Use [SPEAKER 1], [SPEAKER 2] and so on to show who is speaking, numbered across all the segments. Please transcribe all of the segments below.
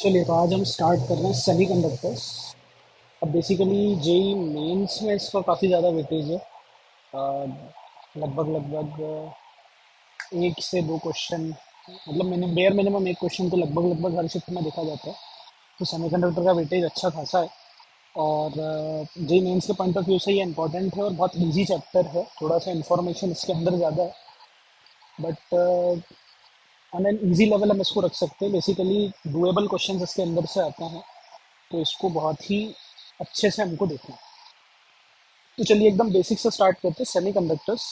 [SPEAKER 1] चलिए तो आज हम स्टार्ट कर रहे हैं सेमीकंडक्टर्स। अब बेसिकली जेई मेंस में इसका काफ़ी ज़्यादा वेटेज है। लगभग लगभग एक से दो क्वेश्चन, मतलब मैंने बेयर मिनिमम एक क्वेश्चन तो लगभग लगभग हर शिफ्ट में देखा जाता है। तो सेमीकंडक्टर का वेटेज अच्छा खासा है। और जेई मेंस के पॉइंट ऑफ व्यू से ये इंपॉर्टेंट है और बहुत इजी चैप्टर है। थोड़ा सा इन्फॉर्मेशन इसके अंदर ज़्यादा है, but on an easy level हम इसको रख सकते हैं। बेसिकली डुएबल क्वेश्चन इसके अंदर से आते हैं, तो इसको बहुत ही अच्छे से हमको देखना है। तो चलिए एकदम बेसिक से स्टार्ट करते हैं। सेमीकंडक्टर्स,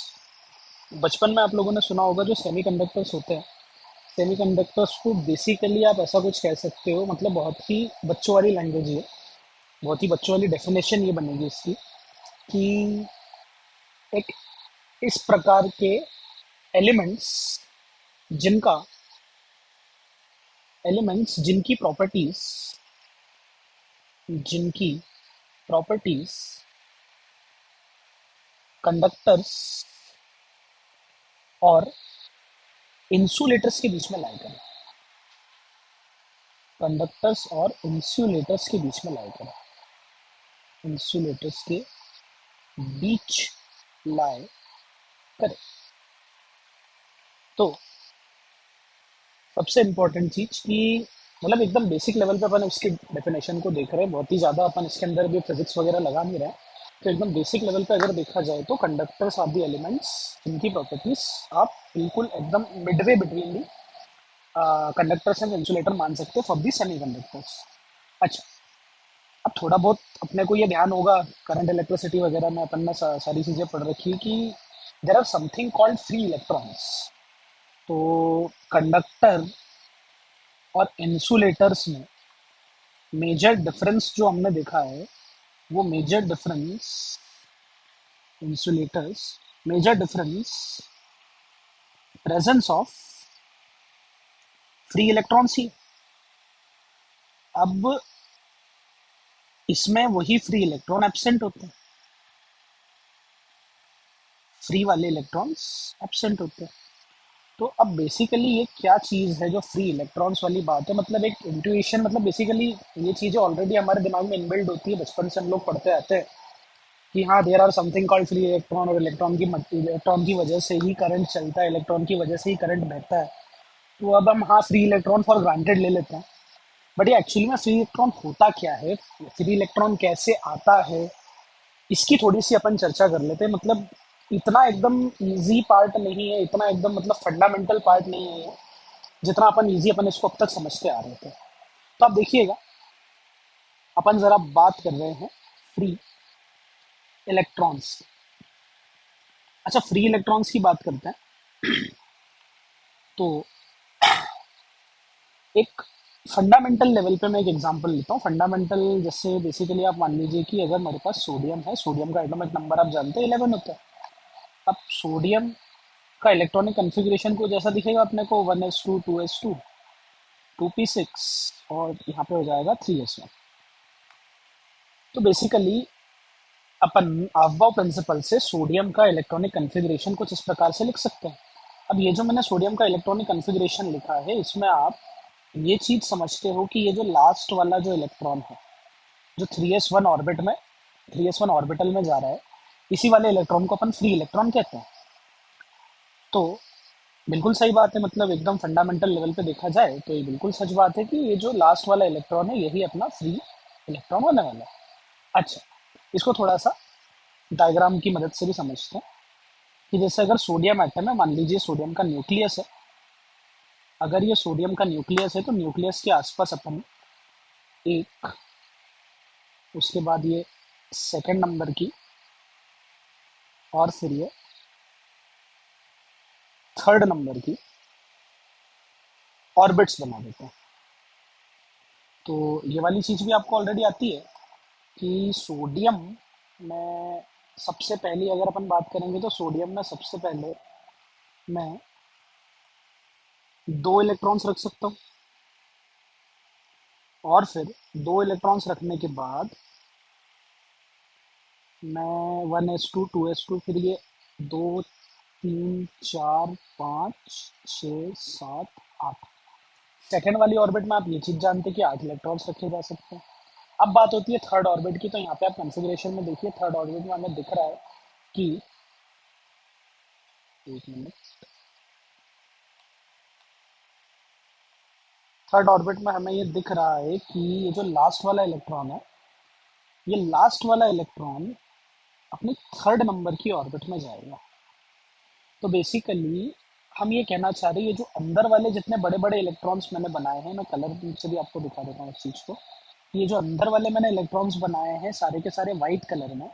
[SPEAKER 1] बचपन में आप लोगों ने सुना होगा जो सेमीकंडक्टर्स होते हैं। सेमीकंडक्टर्स को बेसिकली आप ऐसा कुछ कह सकते हो, मतलब बहुत ही बच्चों वाली लैंग्वेज है, बहुत ही बच्चों वाली डेफिनेशन ये बनेगी इसकी कि एक इस प्रकार के एलिमेंट्स जिनका जिनकी जिनकी प्रॉपर्टीज कंडक्टर्स और इंसुलेटर्स के बीच में लाई करें। कंडक्टर्स और इंसुलेटर्स के बीच में लाई करें। इंसुलेटर्स के बीच लाई करें। तो सबसे इम्पोर्टेंट चीज कि मतलब एकदम बेसिक लेवल पे अपन इसकी डेफिनेशन को देख रहे हैं, बहुत ही ज़्यादा अपन इसके अंदर भी फिजिक्स वगैरह लगा नहीं रहे हैं। तो एकदम बेसिक लेवल पे अगर देखा जाए तो कंडक्टर्स आर दी एलिमेंट्स जिनकी प्रॉपर्टीज आप बिल्कुल एकदम Midway between the conductors and insulator मान सकते हैं फॉर दी सेमी कंडक्टर्स। अच्छा, अब थोड़ा बहुत अपने को ये ध्यान होगा, करंट इलेक्ट्रिसिटी वगैरह में अपन ने सारी चीज़ें पढ़ रखी है कि there are something called free electrons. तो कंडक्टर और इंसुलेटर्स में मेजर डिफरेंस जो हमने देखा है, वो major difference insulators, major difference presence of free electrons ही। अब इसमें वही फ्री इलेक्ट्रॉन एब्सेंट होते हैं, फ्री वाले इलेक्ट्रॉन्स एब्सेंट होते हैं। तो अब बेसिकली ये क्या चीज़ है जो फ्री इलेक्ट्रॉन्स वाली बात है, मतलब एक इंट्यूशन, मतलब बेसिकली ये चीज़ें ऑलरेडी हमारे दिमाग में इनबिल्ड होती है, बचपन से हम लोग पढ़ते आते हैं कि हाँ there are something called free electron, और इलेक्ट्रॉन की वजह से ही करंट चलता है, इलेक्ट्रॉन की वजह से ही करंट बहता है। तो अब हम हाँ फ्री इलेक्ट्रॉन फॉर ग्रांटेड ले लेते हैं, बट ये एक्चुअली में फ्री इलेक्ट्रॉन होता क्या है, फ्री इलेक्ट्रॉन कैसे आता है, इसकी थोड़ी सी अपन चर्चा कर लेते हैं। मतलब इतना एकदम इजी पार्ट नहीं है, इतना एकदम मतलब फंडामेंटल पार्ट नहीं है ये, जितना अपन इजी अपन इसको अब तक समझते आ रहे थे। तो आप देखिएगा, अपन जरा बात कर रहे हैं फ्री इलेक्ट्रॉन्स। अच्छा, फ्री इलेक्ट्रॉन्स की बात करते हैं तो एक फंडामेंटल लेवल पे मैं एक एग्जांपल लेता हूँ। फंडामेंटल जैसे बेसिकली आप मान लीजिए कि अगर मेरे पास सोडियम है, सोडियम का एटॉमिक नंबर आप जानते हैं 11 होता है। अब सोडियम का इलेक्ट्रॉनिक कन्फिग्रेशन को जैसा दिखेगा अपने को 1s2 2s2 2p6, और यहाँ पे हो जाएगा 3s1। तो बेसिकली अपन अफबाउ प्रिंसिपल से सोडियम का इलेक्ट्रॉनिक कन्फिग्रेशन कुछ इस प्रकार से लिख सकते हैं। अब ये जो मैंने सोडियम का इलेक्ट्रॉनिक कन्फिग्रेशन लिखा है, इसमें आप ये चीज समझते हो कि ये जो लास्ट वाला जो इलेक्ट्रॉन है, जो 3s1 ऑर्बिट में 3s1 ऑर्बिटल में जा रहा है, इसी वाले इलेक्ट्रॉन को अपन फ्री इलेक्ट्रॉन कहते हैं। तो बिल्कुल सही बात है, मतलब एकदम फंडामेंटल लेवल पे देखा जाए तो ये बिल्कुल सच बात है कि ये जो लास्ट वाला इलेक्ट्रॉन है यही अपना फ्री इलेक्ट्रॉन होने वाला है। अच्छा, इसको थोड़ा सा डायग्राम की मदद से भी समझते हैं कि जैसे अगर सोडियम एटम है, मान लीजिए सोडियम का न्यूक्लियस है। अगर ये सोडियम का न्यूक्लियस है तो न्यूक्लियस के आसपास अपन एक, उसके बाद ये सेकेंड नंबर की, और फिर ये थर्ड नंबर की ऑर्बिट्स बना देते हैं। तो ये वाली चीज़ भी आपको ऑलरेडी आती है कि सोडियम में सबसे पहली अगर अपन बात करेंगे तो सोडियम में सबसे पहले मैं दो इलेक्ट्रॉन्स रख सकता हूँ, और फिर दो इलेक्ट्रॉन्स रखने के बाद मैं 1s2 2s2, फिर ये दो, तीन, चार, पाँच, छ, सात, आठ, सेकेंड वाली ऑर्बिट में आप ये चीज जानते हैं कि 8 इलेक्ट्रॉन्स रखे जा सकते हैं। अब बात होती है थर्ड ऑर्बिट की, तो यहाँ पे आप कॉन्फ़िगरेशन में देखिए, थर्ड ऑर्बिट में हमें दिख रहा है कि, एक मिनट, थर्ड ऑर्बिट में हमें ये दिख रहा है कि ये जो लास्ट वाला इलेक्ट्रॉन है, ये लास्ट वाला इलेक्ट्रॉन अपनी थर्ड नंबर की ऑर्बिट में जाएगा। तो बेसिकली हम ये कहना चाह रहे हैं, ये जो अंदर वाले जितने बड़े बड़े इलेक्ट्रॉन्स मैंने बनाए हैं, मैं कलर से भी आपको दिखा देता हूँ इस चीज़ को। ये जो अंदर वाले मैंने इलेक्ट्रॉन्स बनाए हैं सारे के सारे वाइट कलर में,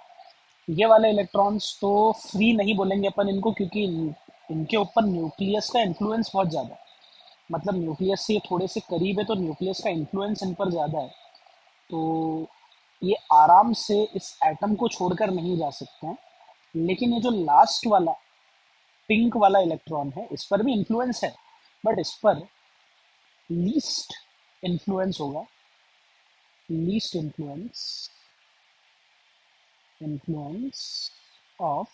[SPEAKER 1] ये वाले इलेक्ट्रॉन्स तो फ्री नहीं बोलेंगे अपन इनको, क्योंकि इनके ऊपर न्यूक्लियस का इन्फ्लुएंस बहुत ज़्यादा है। मतलब न्यूक्लियस से ये थोड़े से करीब है, तो न्यूक्लियस का इन्फ्लुएंस इन पर ज़्यादा है। तो ये आराम से इस एटम को छोड़कर नहीं जा सकते हैं। लेकिन ये जो लास्ट वाला पिंक वाला इलेक्ट्रॉन है, इस पर भी इन्फ्लुएंस है, बट इस पर लीस्ट इन्फ्लुएंस होगा, least influence influence of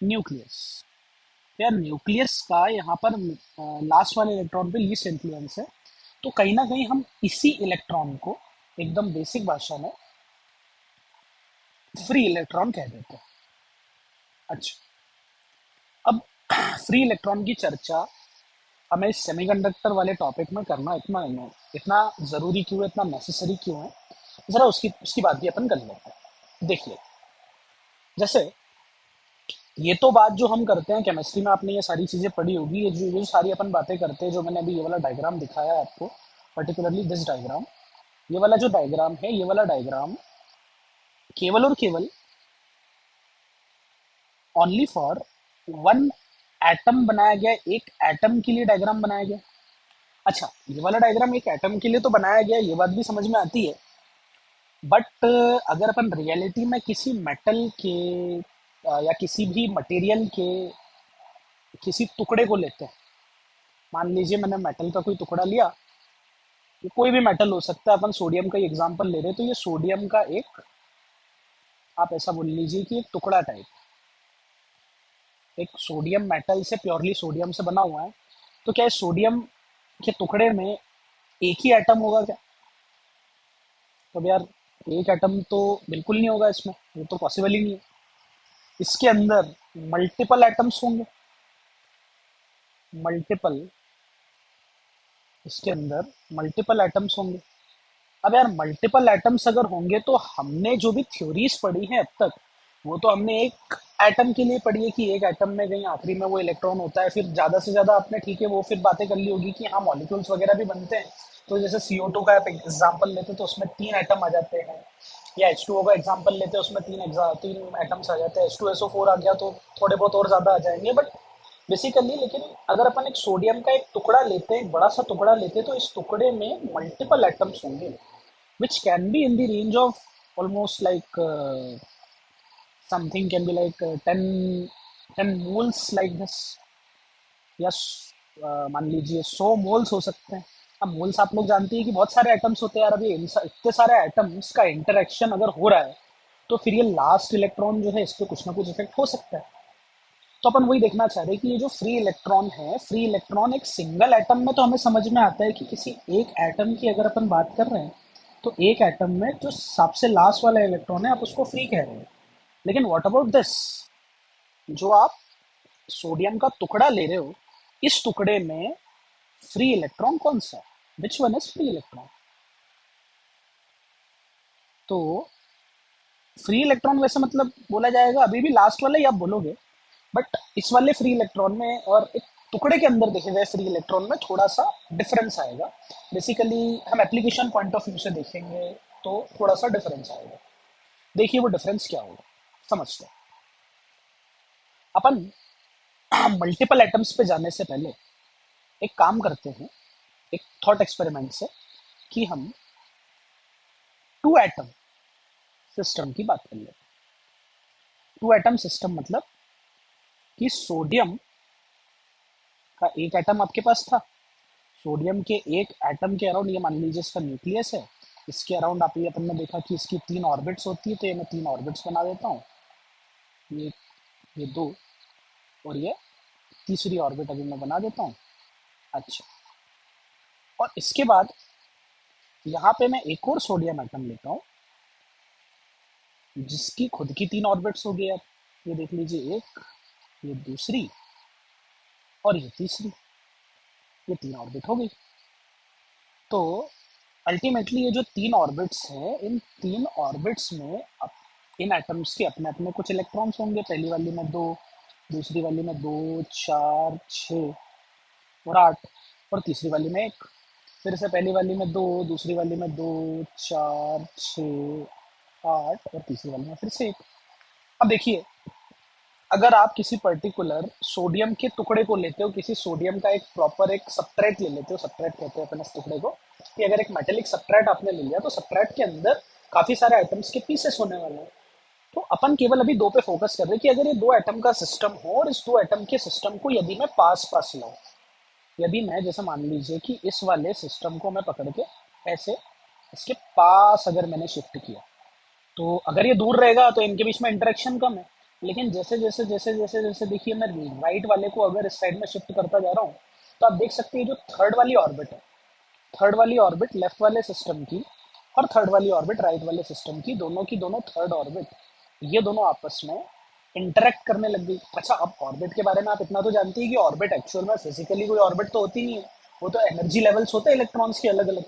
[SPEAKER 1] nucleus. यार न्यूक्लियस का यहाँ पर लास्ट वाले इलेक्ट्रॉन पे लीस्ट इन्फ्लुएंस है। तो कहीं ना कहीं हम इसी इलेक्ट्रॉन को एकदम बेसिक भाषा में फ्री इलेक्ट्रॉन कह देते हैं। अच्छा, अब फ्री इलेक्ट्रॉन की चर्चा हमें इस सेमीकंडक्टर वाले टॉपिक में करना इतना इतना ज़रूरी क्यों है, इतना नेसेसरी क्यों है, ज़रा उसकी उसकी बात भी अपन कर लेते हैं। देखिए, जैसे ये तो बात जो हम करते हैं केमिस्ट्री में, आपने ये सारी चीज़ें पढ़ी होगी, ये जो सारी अपन बातें करते हैं, जो मैंने अभी ये वाला डायग्राम दिखाया है आपको, पर्टिकुलरली दिस डायग्राम, ये वाला जो डायग्राम है, ये वाला डायग्राम केवल और केवल ओनली फॉर वन एटम बनाया गया, एक एटम के लिए डायग्राम बनाया गया। अच्छा, ये वाला डायग्राम एक एटम के लिए तो बनाया गया, ये बात भी समझ में आती है। बट अगर अपन रियलिटी में किसी मेटल के या किसी भी मटेरियल के किसी टुकड़े को लेते हैं, मान लीजिए मैंने मेटल का कोई टुकड़ा लिया, ये कोई भी मेटल हो सकता है, अपन सोडियम का ही एग्जांपल ले रहे हैं, तो ये सोडियम का एक, आप ऐसा बोल लीजिए कि एक टुकड़ा टाइप, एक सोडियम मेटल से, प्योरली सोडियम से बना हुआ है। तो क्या इस सोडियम के टुकड़े में एक ही एटम होगा क्या? तो अब यार, एक एटम तो बिल्कुल नहीं होगा इसमें, ये तो पॉसिबल ही नहीं है। इसके अंदर मल्टीपल एटम्स होंगे, मल्टीपल, इसके अंदर मल्टीपल एटम्स होंगे। अब यार मल्टीपल एटम्स अगर होंगे, तो हमने जो भी थ्योरीज पढ़ी हैं अब तक, वो तो हमने एक एटम के लिए पढ़ी है कि एक एटम में कहीं आखिरी में वो इलेक्ट्रॉन होता है। फिर ज़्यादा से ज़्यादा आपने, ठीक है, वो फिर बातें कर ली होगी कि हाँ मॉलिक्यूल्स वगैरह भी बनते हैं। तो जैसे CO2 का आप एग्जाम्पल लेते तो उसमें 3 एटम आ जाते हैं, या H2O का एग्जाम्पल लेते हैं, उसमें तीन एटम्स आ जाते हैं। H2SO4 आ गया तो थोड़े बहुत और ज़्यादा आ जाएंगे, बट बेसिकली। लेकिन अगर अपन एक सोडियम का एक टुकड़ा लेते हैं, एक बड़ा सा टुकड़ा लेते हैं, तो इस टुकड़े में मल्टीपल एटम्स होंगे, which can be in the range of almost like something can be like 10 moles like this, या मान लीजिए 100 मोल्स हो सकते हैं। अब मोल्स आप लोग जानते हैं कि बहुत सारे एटम्स होते हैं यार। अभी इतने सारे एटम्स का इंटरेक्शन अगर हो रहा है, तो फिर ये लास्ट इलेक्ट्रॉन जो है, इस पर कुछ ना कुछ इफेक्ट हो सकता है। तो अपन वही देखना चाह रहे हैं कि ये जो फ्री इलेक्ट्रॉन है, फ्री इलेक्ट्रॉन एक सिंगल एटम में तो हमें समझ में आता है कि किसी एक एटम की अगर अपन बात कर रहे हैं, तो एक एटम में जो सबसे लास्ट वाला इलेक्ट्रॉन है, आप उसको फ्री कह रहे हैं। लेकिन व्हाट अबाउट दिस, जो आप सोडियम का टुकड़ा ले रहे हो, इस टुकड़े में फ्री इलेक्ट्रॉन कौन सा है? Which one is free electron? तो फ्री इलेक्ट्रॉन वैसे मतलब बोला जाएगा अभी भी लास्ट वाला ही आप बोलोगे, बट इस वाले फ्री इलेक्ट्रॉन में और एक टुकड़े के अंदर देखे गए फ्री इलेक्ट्रॉन में थोड़ा सा डिफरेंस आएगा। बेसिकली हम एप्लीकेशन पॉइंट ऑफ व्यू से देखेंगे तो थोड़ा सा डिफरेंस आएगा। देखिए वो डिफरेंस क्या होगा, समझते हैं अपन। मल्टीपल एटम्स पे जाने से पहले एक काम करते हैं, एक थॉट एक्सपेरिमेंट से, कि हम 2 एटम सिस्टम की बात कर लेते हैं। 2 एटम सिस्टम मतलब कि सोडियम का एक एटम आपके पास था, सोडियम के एक एटम के अराउंड, ये मान लीजिए इसका न्यूक्लियस है, इसके अराउंड आप, ये अपन ने देखा कि इसकी 3 ऑर्बिट्स होती है, तो ये मैं 3 ऑर्बिट्स बना देता हूँ, ये ये दो, और ये तीसरी ऑर्बिट अभी मैं बना देता हूँ। अच्छा, और इसके बाद यहाँ पे मैं एक और सोडियम एटम लेता हूँ जिसकी खुद की 3 ऑर्बिट्स हो गई। अब ये देख लीजिए, एक, ये दूसरी, और ये तीसरी, ये 3 ऑर्बिट हो गई। तो अल्टीमेटली ये जो 3 ऑर्बिट्स हैं, इन 3 ऑर्बिट्स में इन एटम्स के अपने अपने कुछ इलेक्ट्रॉन्स होंगे। पहली वाली में 2, दूसरी वाली में 2, 4, 6 और 8, और तीसरी वाली में 1। फिर से पहली वाली में 2, दूसरी वाली में 2, 4, 6, 8, और तीसरी वाली में फिर से 1। अब देखिए, अगर आप किसी पर्टिकुलर सोडियम के टुकड़े को लेते हो, किसी सोडियम का एक प्रॉपर एक सब्ट्रेट ले लेते हो, सब्ट्रेट कहते हैं अपन इस टुकड़े को, कि अगर एक मेटेलिक सब्ट्रेट आपने ले लिया तो सब्ट्रेट के अंदर काफी सारे आइटम्स के पीसेस होने वाले हैं। तो अपन केवल अभी 2 पे फोकस कर रहे हैं कि अगर ये 2 एटम का सिस्टम हो और इस 2 एटम के सिस्टम को यदि मैं पास पास लाऊं, यदि मैं जैसे मान लीजिए कि इस वाले सिस्टम को मैं पकड़ के ऐसे इसके पास अगर मैंने शिफ्ट किया, तो अगर ये दूर रहेगा तो इनके बीच में इंटरेक्शन कम है। लेकिन जैसे जैसे जैसे जैसे जैसे देखिए, मैं राइट वाले को अगर इस साइड में शिफ्ट करता जा रहा हूँ, तो आप देख सकते हैं जो थर्ड वाली ऑर्बिट है, थर्ड वाली ऑर्बिट लेफ्ट वाले सिस्टम की और थर्ड वाली ऑर्बिट राइट वाले सिस्टम की, दोनों की दोनों थर्ड ऑर्बिट, ये दोनों आपस में इंटरेक्ट करने लग गई। अच्छा, अब ऑर्बिट के बारे में आप इतना तो जानते हैं कि ऑर्बिट एक्चुअल में फिजिकली कोई ऑर्बिट तो होती नहीं है, वो तो एनर्जी लेवल्स होते हैं इलेक्ट्रॉन्स के अलग अलग।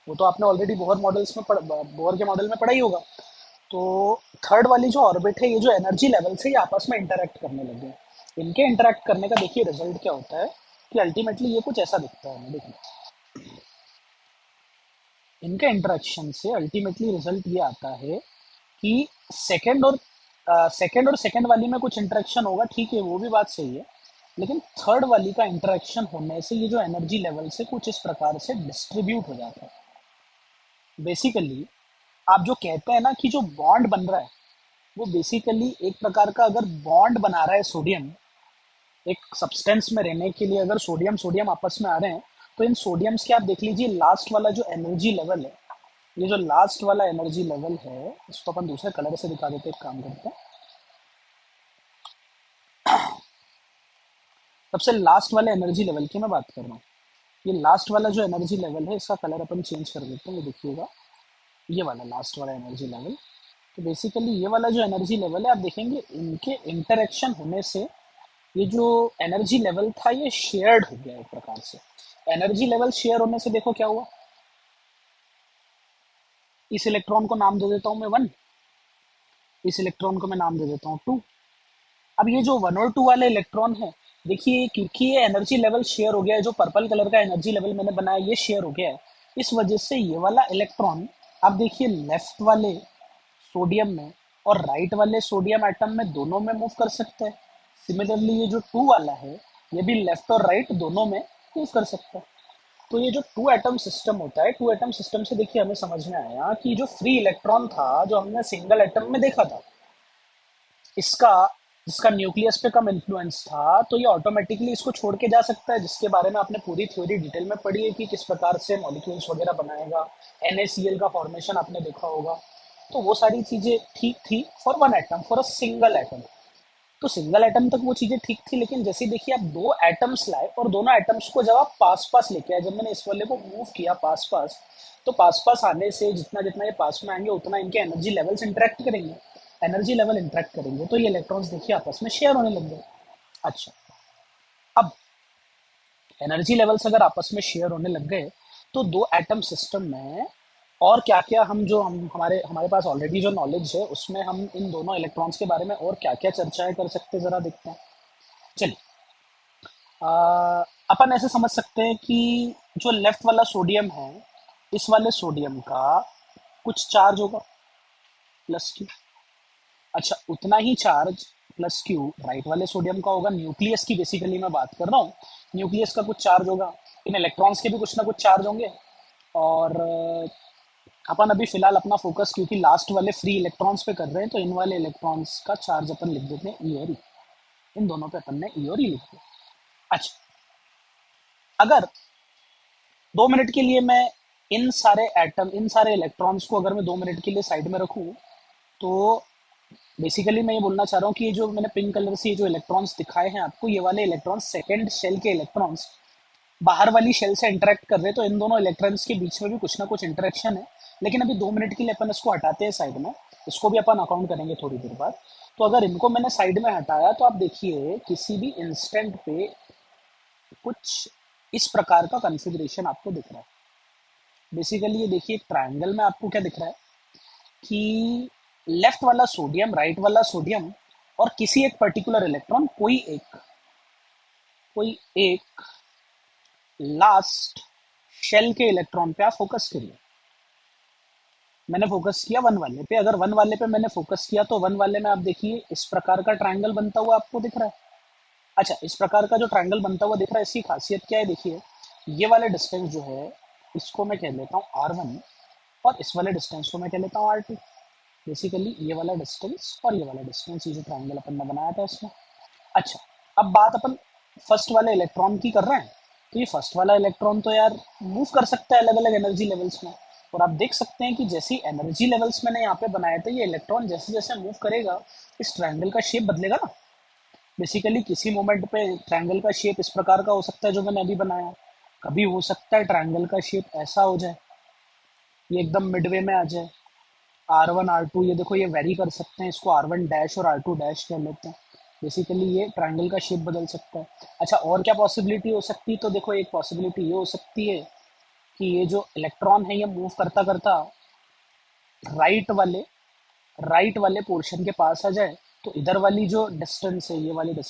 [SPEAKER 1] वो तो आपने ऑलरेडी बोहर मॉडल्स में बोहर के मॉडल में पढ़ा ही होगा। तो थर्ड वाली जो ऑर्बिट है, ये जो एनर्जी लेवल से ये आपस में इंटरेक्ट करने लगे। इनके इंटरेक्ट करने का देखिए रिजल्ट क्या होता है, कि अल्टीमेटली ये कुछ ऐसा दिखता है हमें। देखिए, इनके इंटरेक्शन से अल्टीमेटली रिजल्ट ये आता है कि सेकंड और सेकंड वाली में कुछ इंटरेक्शन होगा, ठीक है, वो भी बात सही है। लेकिन थर्ड वाली का इंटरेक्शन होने से ये जो एनर्जी लेवल से कुछ इस प्रकार से डिस्ट्रीब्यूट हो जाता है। बेसिकली आप जो कहते हैं ना कि जो बॉन्ड बन रहा है, वो बेसिकली एक प्रकार का अगर बॉन्ड बना रहा है सोडियम, एक सब्सटेंस में रहने के लिए अगर सोडियम सोडियम आपस में आ रहे हैं, तो इन सोडियम्स के आप देख लीजिए लास्ट वाला जो एनर्जी लेवल है, ये जो लास्ट वाला एनर्जी लेवल है, इसको अपन दूसरे कलर से दिखा देते हैं, एक काम करते हैं। सबसे लास्ट वाले एनर्जी लेवल की मैं बात कर रहा हूँ। ये लास्ट वाला जो एनर्जी लेवल है, इसका कलर अपन चेंज कर देते हैं, ये देखिएगा, ये वाला लास्ट वाला एनर्जी लेवल। तो बेसिकली ये वाला जो एनर्जी लेवल है, आप देखेंगे इनके इंटरेक्शन होने से ये जो एनर्जी लेवल था ये शेयर्ड हो गया एक प्रकार से। एनर्जी लेवल शेयर होने से देखो क्या हुआ, इस इलेक्ट्रॉन को नाम दे देता हूँ मैं 1, इस इलेक्ट्रॉन को मैं नाम दे देता हूँ 2। अब ये जो 1 और 2 वाले इलेक्ट्रॉन है, देखिए क्योंकि ये एनर्जी लेवल शेयर हो गया है, जो पर्पल कलर का एनर्जी लेवल मैंने बनाया ये शेयर हो गया है, इस वजह से ये वाला इलेक्ट्रॉन आप देखिए लेफ्ट वाले सोडियम में और राइट वाले सोडियम एटम में दोनों में मूव कर सकता है। सिमिलरली ये जो 2 वाला है, ये भी लेफ्ट और राइट दोनों में मूव कर सकता है। तो ये जो 2 एटम सिस्टम होता है, 2 एटम सिस्टम से देखिए हमें समझ में आया कि जो फ्री इलेक्ट्रॉन था जो हमने सिंगल एटम में देखा था, इसका जिसका न्यूक्लियस पे कम इन्फ्लुएंस था, तो ये ऑटोमेटिकली इसको छोड़ के जा सकता है, जिसके बारे में आपने पूरी थ्योरी डिटेल में पढ़ी है कि किस प्रकार से मॉलिक्यूल्स वगैरह बनाएगा। NaCl का फॉर्मेशन आपने देखा होगा। तो वो सारी चीजें ठीक थी for 1 atom, for a single atom. तो सिंगल एटम तक वो चीजें ठीक थी, लेकिन जैसे देखिए आप 2 एटम्स लाए और दोनों एटम्स को जब आप पास पास लेके आए, जब मैंने इस वाले को मूव किया पास पास, तो पास पास आने से जितना जितना ये पास में आएंगे उतना इनके एनर्जी लेवल्स इंटरेक्ट करेंगे, एनर्जी लेवल इंटरेक्ट करेंगे, तो ये इलेक्ट्रॉन्स देखिए आपस में शेयर होने लग गए। अच्छा, अब एनर्जी लेवल्स अगर आपस में शेयर होने लग गए, तो 2 एटम सिस्टम में और क्या क्या हम हमारे हमारे पास ऑलरेडी जो नॉलेज है उसमें हम इन दोनों इलेक्ट्रॉन्स के बारे में और क्या क्या चर्चाएं कर सकते हैं, जरा देखते हैं। चलिए, अपन ऐसे समझ सकते हैं कि जो लेफ्ट वाला सोडियम है, इस वाले सोडियम का कुछ चार्ज होगा प्लस क्यू। अच्छा, उतना ही चार्ज प्लस क्यू राइट वाले सोडियम का होगा। न्यूक्लियस की बेसिकली मैं बात कर रहा हूँ, न्यूक्लियस का कुछ चार्ज होगा, इन इलेक्ट्रॉन्स के भी कुछ ना कुछ चार्ज होंगे। और अपन अभी फिलहाल अपना फोकस क्योंकि लास्ट वाले फ्री इलेक्ट्रॉन्स पे कर रहे हैं, तो इन वाले इलेक्ट्रॉन्स का चार्ज अपन लिख देते हैं ई और ई। इन दोनों पे अपन ने ई और ई लिख दिया। अच्छा, अगर 2 मिनट के लिए मैं इन सारे एटम, इन सारे इलेक्ट्रॉन्स को अगर मैं 2 मिनट के लिए साइड में रखूं, तो बेसिकली मैं ये बोलना चाह रहा हूँ कि ये जो मैंने पिंक कलर से ये जो इलेक्ट्रॉन्स दिखाए हैं आपको, ये वाले इलेक्ट्रॉन्स सेकेंड शेल के इलेक्ट्रॉन्स बाहर वाली शेल से इंटरेक्ट कर रहे हैं, तो इन दोनों इलेक्ट्रॉन्स के बीच में भी कुछ ना कुछ इंटरेक्शन है। लेकिन अभी 2 मिनट के लिए अपन इसको हटाते हैं साइड में, इसको भी अपन अकाउंट करेंगे थोड़ी देर बाद। तो अगर इनको मैंने साइड में हटाया तो आप देखिए किसी भी इंस्टेंट पे कुछ इस प्रकार का कॉन्फ़िगरेशन आपको दिख रहा है। बेसिकली ये देखिए, एक ट्रायंगल में आपको क्या दिख रहा है कि लेफ्ट वाला सोडियम, राइट वाला सोडियम, और किसी एक पर्टिकुलर इलेक्ट्रॉन, कोई एक लास्ट शेल के इलेक्ट्रॉन पे आप फोकस करिए। मैंने फोकस किया वन वाले पे। अगर वन वाले पे मैंने फोकस किया तो वन वाले में आप देखिए इस प्रकार का ट्रायंगल बनता हुआ आपको दिख रहा है। अच्छा, इस प्रकार का जो ट्रायंगल बनता हुआ दिख रहा है, इसकी खासियत क्या है देखिए। ये वाला डिस्टेंस जो है, इसको मैं कह लेता हूँ R1, और इस वाले डिस्टेंस को मैं कह लेता हूँ R2। बेसिकली ये वाला डिस्टेंस और ये वाला डिस्टेंस, ये जो ट्रायंगल अपन ने बनाया था इसमें। अच्छा, अब बात अपन फर्स्ट वाले इलेक्ट्रॉन की कर रहे हैं। तो ये फर्स्ट वाला इलेक्ट्रॉन तो यार मूव कर सकता है अलग अलग एनर्जी लेवल्स में। और आप देख सकते हैं कि जैसी एनर्जी लेवल्स मैंने यहाँ पे बनाए थे, ये इलेक्ट्रॉन जैसे जैसे मूव करेगा, इस ट्रायंगल का शेप बदलेगा ना। बेसिकली किसी मोमेंट पे ट्रायंगल का शेप इस प्रकार का हो सकता है जो मैंने अभी बनाया। कभी हो सकता है ट्रायंगल का शेप ऐसा हो जाए, ये एकदम मिडवे में आ जाए। R1 R2, ये देखो ये वेरी कर सकते हैं, इसको R1 डैश और R2 डैश कह लेते हैं। बेसिकली ये ट्रायंगल का शेप बदल सकता है। अच्छा, और क्या पॉसिबिलिटी हो सकती है, तो देखो एक पॉसिबिलिटी ये हो सकती है कि ये जो इलेक्ट्रॉन है ये मूव करता करता राइट वाले राइट वाले पोर्शन के पास आ जाए। तो इधर वाली जो डिस्टेंस है, ये वाली जो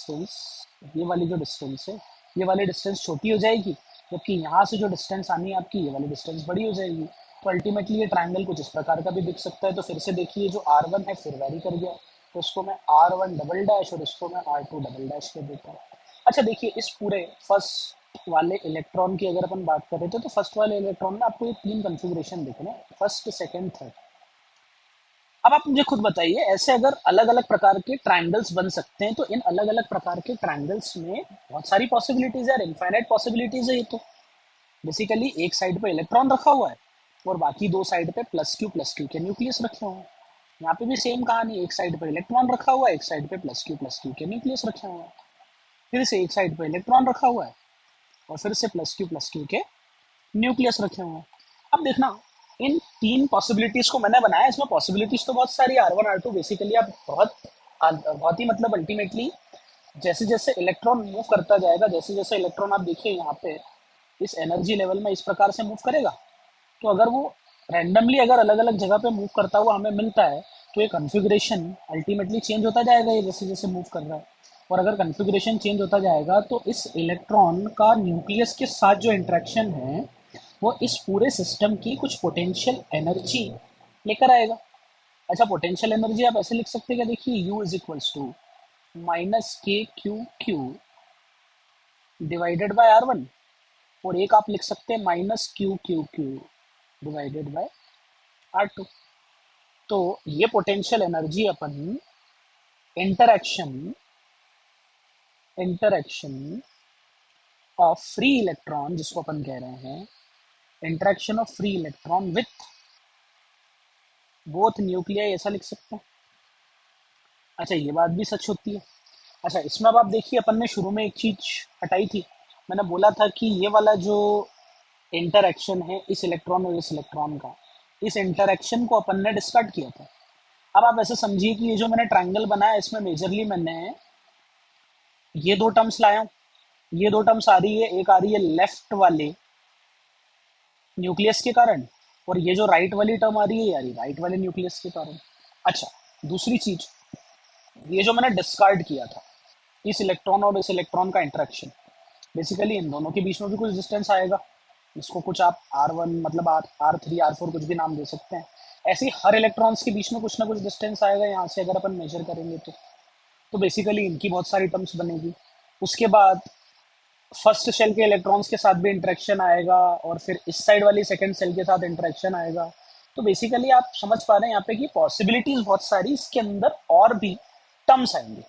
[SPEAKER 1] डिस्टेंस है, ये वाली डिस्टेंस छोटी हो जाएगी, जबकि यहाँ से जो डिस्टेंस आनी है आपकी, ये वाली डिस्टेंस बड़ी हो जाएगी। तो अल्टीमेटली ये ट्रायंगल कुछ इस प्रकार का भी दिख सकता है। तो फिर से देखिए, जो R1 है फिर वैरी कर गया, तो इसको मैं R1 डबल डैश और इसको मैं R2 डबल डैश कर देता हूँ। अच्छा देखिए, इस पूरे फर्स्ट वाले इलेक्ट्रॉन की अगर अपन बात कर रहे थे, तो फर्स्ट वाले इलेक्ट्रॉन में आपको ये 3 कन्फिग्रेशन दिख रहे हैं, फर्स्ट, सेकेंड, थर्ड। अब आप मुझे खुद बताइए, ऐसे अगर अलग अलग प्रकार के ट्रायंगल्स बन सकते हैं, तो इन अलग अलग प्रकार के ट्रायंगल्स में बहुत सारी पॉसिबिलिटीज है, इनफाइनाइट पॉसिबिलिटीज है ये तो। बेसिकली एक साइड पे इलेक्ट्रॉन रखा हुआ है और बाकी दो साइड पे प्लस क्यू के न्यूक्लियस रखे हुए हैं। यहाँ पे भी सेम कहानी, एक साइड पे इलेक्ट्रॉन रखा हुआ है, एक साइड पे प्लस क्यू के न्यूक्लियस रखे हुए हैं। फिर से एक साइड पे इलेक्ट्रॉन रखा हुआ है और फिर से प्लस क्यू के न्यूक्लियस रखे हुए हैं। अब देखना, इन 3 पॉसिबिलिटीज को मैंने बनाया, इसमें पॉसिबिलिटीज तो बहुत सारी, R1 R2। बेसिकली आप बहुत ही मतलब अल्टीमेटली जैसे जैसे इलेक्ट्रॉन मूव करता जाएगा, जैसे जैसे इलेक्ट्रॉन आप देखिए यहाँ पे इस एनर्जी लेवल में इस प्रकार से मूव करेगा, तो अगर वो रैंडमली अगर अलग अलग जगह पे मूव करता हुआ हमें मिलता है, तो ये कन्फिग्रेशन अल्टीमेटली चेंज होता जाएगा, ये जैसे जैसे मूव कर रहा है। और अगर कन्फिग्रेशन चेंज होता जाएगा, तो इस इलेक्ट्रॉन का न्यूक्लियस के साथ जो इंट्रैक्शन है, वो इस पूरे सिस्टम की कुछ पोटेंशियल एनर्जी लेकर आएगा। अच्छा, पोटेंशियल एनर्जी आप ऐसे लिख सकते हैं, क्या देखिए, U is equals to -KQQ divided by R1, और एक आप लिख सकते हैं -QQQ डिवाइडेड बाय R2। तो ये पोटेंशियल एनर्जी अपन interaction interaction of free electron, जिसको अपन कह रहे हैं interaction of free electron with both nuclei, ऐसा लिख सकते हैं। अच्छा, ये बात भी सच होती है। अच्छा, इसमें अब आप देखिए, अपन ने शुरू में एक चीज हटाई थी। मैंने बोला था कि ये वाला जो इंटरैक्शन है इस इलेक्ट्रॉन और इस इलेक्ट्रॉन का, इस इंटरैक्शन को अपन ने डिस्कार्ड किया था। अब आप ऐसे समझिए कि ये जो मैंने ट्रायंगल बनाया, इसमें मेजरली मैंने ये दो टर्म्स लाया हूँ। ये दो टर्म्स आ रही है, एक आ रही है लेफ्ट वाले न्यूक्लियस के कारण, और ये जो राइट वाली टर्म आ रही है, यार राइट वाले न्यूक्लियस के कारण। अच्छा, दूसरी चीज, ये जो मैंने डिस्कार्ड किया था, इस इलेक्ट्रॉन और इस इलेक्ट्रॉन का इंटरेक्शन, बेसिकली इन दोनों के बीच में भी कुछ डिस्टेंस आएगा। इसको कुछ आप R1 मतलब R3 R4 कुछ भी नाम दे सकते हैं। ऐसे ही हर इलेक्ट्रॉन्स के बीच में कुछ ना कुछ डिस्टेंस आएगा यहाँ से, अगर अपन मेजर करेंगे तो बेसिकली इनकी बहुत सारी टर्म्स बनेगी। उसके बाद फर्स्ट शेल के इलेक्ट्रॉन्स के साथ भी इंटरेक्शन आएगा, और फिर इस साइड वाली सेकंड शेल के साथ इंटरेक्शन आएगा। तो बेसिकली आप समझ पा रहे हैं यहाँ पे कि पॉसिबिलिटीज बहुत सारी, इसके अंदर और भी टर्म्स आएंगे।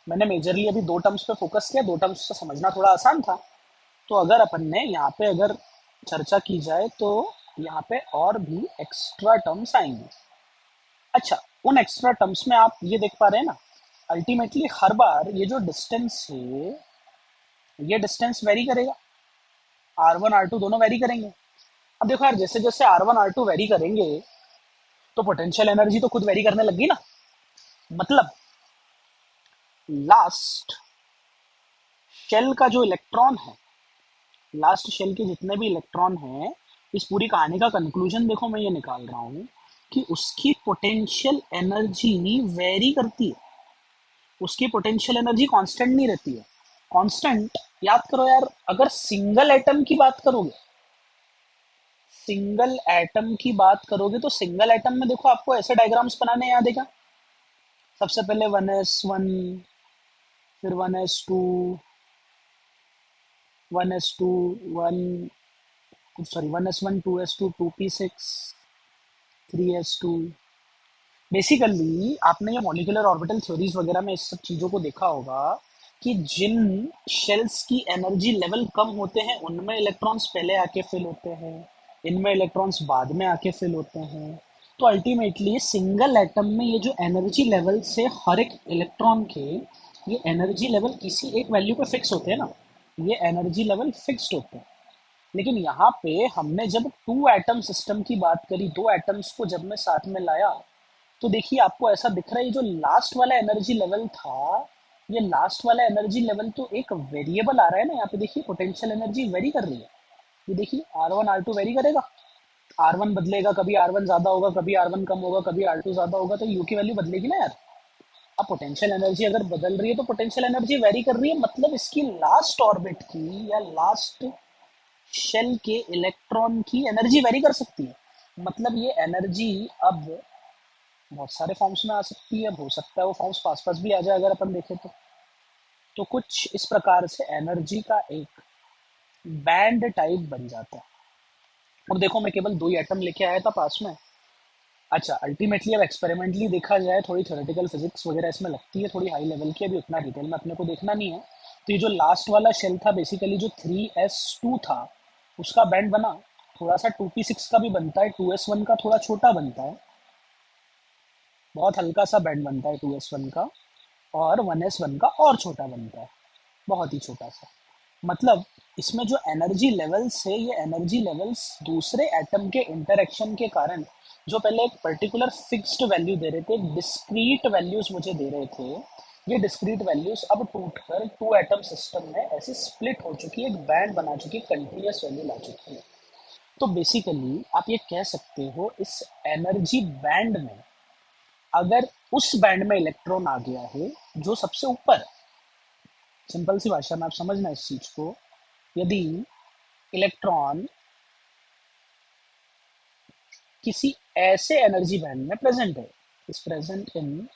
[SPEAKER 1] मैंने मेजरली अभी 2 टर्म्स पे फोकस किया, 2 टर्म्स से समझना थोड़ा आसान था। तो अगर अपन ने यहाँ पे अगर चर्चा की जाए, तो यहाँ पे और भी एक्स्ट्रा टर्म्स आएंगे। अच्छा, उन एक्स्ट्रा टर्म्स में आप ये देख पा रहे हैं ना, अल्टीमेटली हर बार ये जो डिस्टेंस है, ये डिस्टेंस वेरी करेगा। R1 R2 दोनों वेरी करेंगे। अब देखो यार, जैसे जैसे R1 R2 वेरी करेंगे तो पोटेंशियल एनर्जी तो खुद वेरी करने लगी ना। मतलब लास्ट शेल का जो इलेक्ट्रॉन है, लास्ट शेल के जितने भी इलेक्ट्रॉन हैं, इस पूरी कहानी का कंक्लूजन देखो मैं ये निकाल रहा हूँ कि उसकी पोटेंशियल एनर्जी वेरी करती है। उसकी पोटेंशियल एनर्जी कांस्टेंट नहीं रहती है। कांस्टेंट, याद करो यार, अगर सिंगल एटम की बात करोगे, सिंगल एटम की बात करोगे तो सिंगल एटम में देखो आपको ऐसे डायग्राम्स बनाने याद है क्या? सबसे पहले 1s1, फिर 1s2, 1s2, 1, sorry 1s1, 2s2, 2p6, 3s2। Basically आपने ये मॉलिक्यूलर ऑर्बिटल थ्योरीज वगैरह में इस सब चीज़ों को देखा होगा कि जिन शेल्स की एनर्जी लेवल कम होते हैं उनमें इलेक्ट्रॉन्स पहले आके फिल होते हैं, इनमें इलेक्ट्रॉन्स बाद में आके फिल होते हैं। तो अल्टीमेटली सिंगल एटम में ये जो एनर्जी लेवल से हर एक इलेक्ट्रॉन के ये एनर्जी लेवल किसी एक वैल्यू पे फिक्स होते हैं ना, ये एनर्जी लेवल फिक्स्ड होते हैं। लेकिन यहाँ पे हमने जब टू एटम सिस्टम की बात करी, दो एटम्स को जब मैं साथ में लाया, तो देखिए आपको ऐसा दिख रहा है ये जो लास्ट वाला एनर्जी लेवल था, ये लास्ट वाला एनर्जी लेवल तो एक वेरिएबल आ रहा है ना। यहाँ पे देखिए पोटेंशियल एनर्जी वेरी कर रही है। ये देखिए R1 R2 वेरी करेगा, R1 बदलेगा, कभी R1 ज्यादा होगा, कभी R1 कम होगा, कभी R2 ज्यादा होगा, तो यू की वैल्यू बदलेगी ना यार। अब पोटेंशियल एनर्जी अगर बदल रही है तो पोटेंशियल एनर्जी वेरी कर रही है, मतलब इसकी लास्ट ऑर्बिट की या लास्ट शेल के इलेक्ट्रॉन की एनर्जी वेरी कर सकती है। मतलब ये एनर्जी अब बहुत सारे फॉर्म्स में आ सकती है, हो सकता है वो फॉर्म्स पास पास भी आ जाए अगर अपन देखें तो कुछ इस प्रकार से एनर्जी का एक बैंड टाइप बन जाता है। और देखो मैं केवल दो ही एटम लेके आया था पास में। अच्छा, अल्टीमेटली अब एक्सपेरिमेंटली देखा जाए, थोड़ी थ्योरेटिकल फिजिक्स वगैरह इसमें लगती है, थोड़ी हाई लेवल की, अभी उतना डिटेल में अपने को देखना नहीं है। तो ये जो लास्ट वाला शेल था, बेसिकली जो 3s2 था उसका बैंड बना, थोड़ा सा 2p6 का भी बनता है, 2s1 का थोड़ा छोटा बनता है, बहुत हल्का सा बैंड बनता है 2s1 का, और 1s1 का और छोटा बनता है, बहुत ही छोटा सा। मतलब इसमें जो एनर्जी लेवल्स है, ये एनर्जी लेवल्स दूसरे एटम के इंटरेक्शन के कारण, जो पहले एक पर्टिकुलर फिक्स्ड वैल्यू दे रहे थे, डिस्क्रीट वैल्यूज मुझे दे रहे थे, ये डिस्क्रीट वैल्यूज अब टूटकर टू एटम सिस्टम में ऐसी स्प्लिट हो चुकी है, एक बैंड बना चुकी है, कंटिन्यूस वैल्यू ला चुकी है। तो बेसिकली आप ये कह सकते हो इस एनर्जी बैंड में, अगर उस बैंड में इलेक्ट्रॉन आ गया है जो सबसे ऊपर है, सिंपल सी भाषा में आप समझना इस चीज को, यदि इलेक्ट्रॉन किसी ऐसे एनर्जी बैंड में प्रेजेंट है, is present in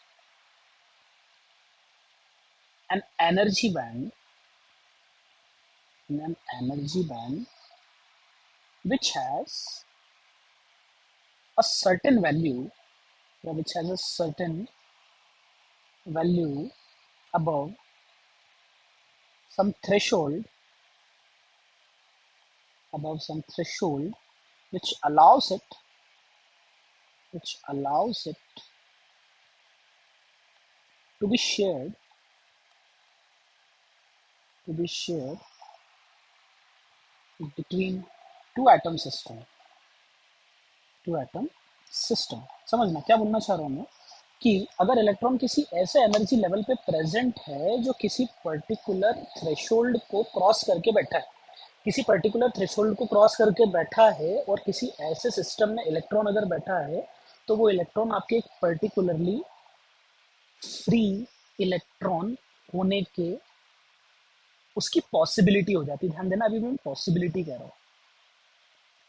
[SPEAKER 1] an energy band, in an energy band which has a certain value, or which has a certain value above some threshold, above some threshold, which allows it, which allows it to be shared, to be shared between two atom system, two atom system. समझना क्या बोलना चाह रहा हूँ मैं, कि अगर electron किसी ऐसे एनर्जी लेवल पे प्रेजेंट है जो किसी पर्टिकुलर थ्रेशोल्ड को क्रॉस करके बैठा है, किसी पर्टिकुलर थ्रेशोल्ड को क्रॉस करके बैठा है, और किसी ऐसे सिस्टम में इलेक्ट्रॉन अगर बैठा है, तो वो इलेक्ट्रॉन आपके एक पर्टिकुलरली फ्री इलेक्ट्रॉन होने के उसकी पॉसिबिलिटी हो जाती है। ध्यान देना, अभी मैं पॉसिबिलिटी कह रहा हूँ,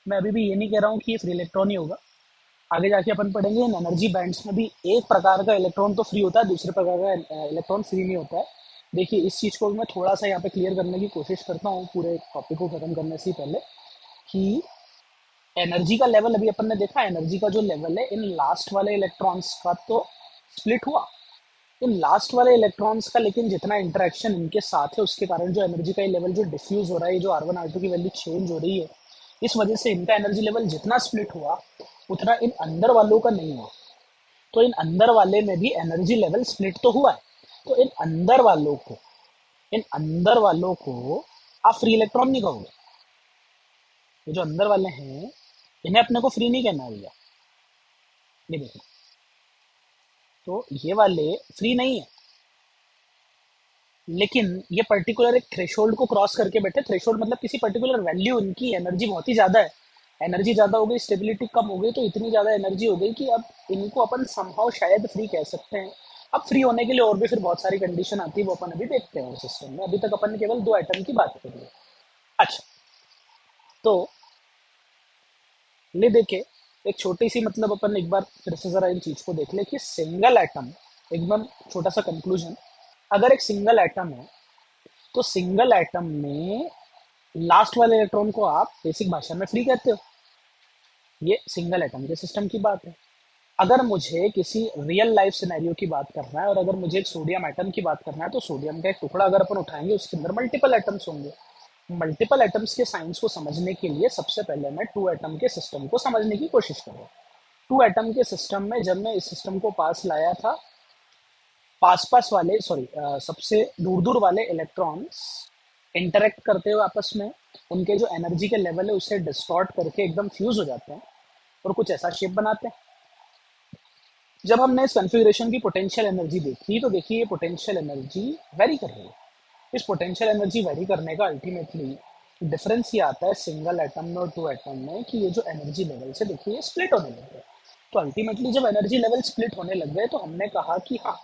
[SPEAKER 1] मैं अभी भी ये नहीं कह रहा हूँ कि ये फ्री इलेक्ट्रॉन ही होगा। आगे जाके अपन पढ़ेंगे इन एनर्जी बैंड्स में भी एक प्रकार का इलेक्ट्रॉन तो फ्री होता है, दूसरे प्रकार का इलेक्ट्रॉन फ्री नहीं होता है। देखिए इस चीज़ को मैं थोड़ा सा यहाँ पे क्लियर करने की कोशिश करता हूँ पूरे टॉपिक को खत्म करने से पहले, कि एनर्जी का लेवल अभी अपन ने देखा, एनर्जी का जो लेवल है इन लास्ट वाले इलेक्ट्रॉन्स का तो स्प्लिट हुआ, इन लास्ट वाले इलेक्ट्रॉन्स का लेकिन जितना इंटरेक्शन इनके साथ है उसके कारण जो एनर्जी का लेवल जो डिफ्यूज हो रहा है, जो R1 R2 की वैल्यू चेंज हो रही है, इस वजह से इनका एनर्जी लेवल जितना स्प्लिट हुआ उतना इन अंदर वालों का नहीं हुआ। तो इन अंदर वाले में भी एनर्जी लेवल स्प्लिट तो हुआ है। तो इन अंदर वालों को आप फ्री इलेक्ट्रॉन नहीं कहोगे, ये जो अंदर वाले हैं, इन्हें अपने को फ्री नहीं कहना है भैया। ये देखो, तो ये वाले फ्री नहीं है, लेकिन ये पर्टिकुलर एक थ्रेशोल्ड को क्रॉस करके बैठे। थ्रेशोल्ड मतलब किसी पर्टिकुलर वैल्यू, इनकी एनर्जी बहुत ही ज़्यादा है, एनर्जी ज़्यादा हो गई, स्टेबिलिटी कम हो गई, तो इतनी ज़्यादा एनर्जी हो गई कि अब इनको अपन समहाउ शायद फ्री कह सकते हैं। अब फ्री होने के लिए और भी फिर बहुत सारी कंडीशन आती है, वो अपन अभी देखते हैं सिस्टम में। अभी तक अपन ने केवल दो एटम की बात करी है। अच्छा, तो ले देखे एक छोटी सी, मतलब अपन एक बार फिर से जरा इन चीज को देख ले कि सिंगल एटम, एकदम छोटा सा कंक्लूजन, अगर एक सिंगल एटम है तो सिंगल एटम में लास्ट वाले इलेक्ट्रॉन को आप बेसिक भाषा में फ्री कहते हो। ये सिंगल एटम के सिस्टम की बात है। अगर मुझे किसी रियल लाइफ सिनेरियो की बात करना है और अगर मुझे एक सोडियम एटम की बात करना है, तो सोडियम का एक टुकड़ा अगर अपन उठाएंगे, उसके अंदर मल्टीपल एटम्स होंगे। मल्टीपल एटम्स के साइंस को समझने के लिए सबसे पहले मैं टू एटम के सिस्टम को समझने की कोशिश करूँ। टू एटम के सिस्टम में जब मैं इस सिस्टम को पास लाया था, पास पास वाले, सॉरी, सबसे दूर दूर वाले इलेक्ट्रॉन्स इंटरेक्ट करते हुए आपस में उनके जो एनर्जी के लेवल है उसे डिस्टॉर्ट करके एकदम फ्यूज हो जाते हैं और कुछ ऐसा शेप बनाते हैं। जब हमने इस कॉन्फ़िगरेशन की पोटेंशियल एनर्जी देखी, तो देखिए ये पोटेंशियल एनर्जी वेरी कर रही है। इस पोटेंशियल एनर्जी वेरी करने का अल्टीमेटली डिफरेंस ये आता है सिंगल एटम में और टू एटम में, कि ये जो एनर्जी लेवल से देखिए ये स्प्लिट होने लग गए। तो अल्टीमेटली जब एनर्जी लेवल स्प्लिट होने लग गए, तो हमने कहा कि हाँ,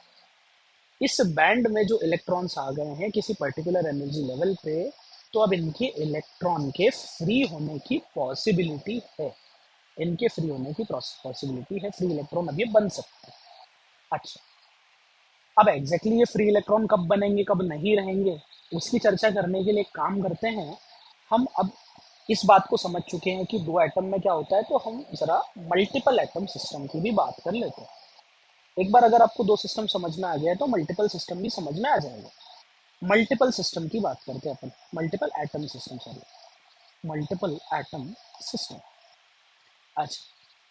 [SPEAKER 1] इस बैंड में जो इलेक्ट्रॉन्स आ गए हैं किसी पर्टिकुलर एनर्जी लेवल पे, तो अब इनके इलेक्ट्रॉन के फ्री होने की पॉसिबिलिटी है। इनके फ्री होने की पॉसिबिलिटी है, फ्री इलेक्ट्रॉन अब ये बन सकते हैं। अच्छा, अब एग्जैक्टली ये फ्री इलेक्ट्रॉन कब बनेंगे, कब नहीं रहेंगे, उसकी चर्चा करने के लिए एक काम करते हैं। हम अब इस बात को समझ चुके हैं कि दो एटम में क्या होता है, तो हम जरा मल्टीपल एटम सिस्टम की भी बात कर लेते हैं। एक बार अगर आपको दो सिस्टम समझ में आ गया है, तो मल्टीपल सिस्टम भी समझ में आ जाएगा। मल्टीपल सिस्टम की बात करते हैं अपन, multiple atom system, sorry, multiple atom system. अच्छा,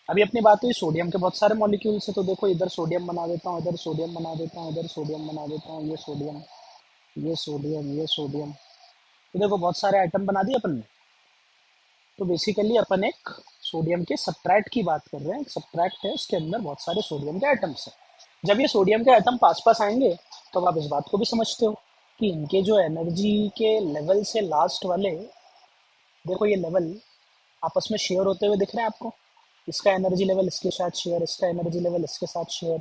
[SPEAKER 1] अभी अपनी बात हुई सोडियम के बहुत सारे मॉलिक्यूल से, तो देखो इधर सोडियम बना देता हूँ, इधर सोडियम बना देता हूँ, इधर सोडियम बना देता हूँ, ये सोडियम, ये सोडियम, ये सोडियम, तो देखो बहुत सारे आइटम बना दिए अपन ने। तो बेसिकली अपन एक सोडियम के सब्ट्रैक्ट की बात कर रहे हैं। सब्ट्रैक्ट है, उसके अंदर बहुत सारे सोडियम के आइटम्स हैं। जब ये सोडियम के आइटम पास पास आएंगे, तो आप इस बात को भी समझते हो कि इनके जो एनर्जी के लेवल से लास्ट वाले, देखो ये लेवल आपस में शेयर होते हुए दिख रहे हैं आपको। इसका एनर्जी लेवल इसके साथ शेयर, इसका एनर्जी लेवल इसके साथ शेयर,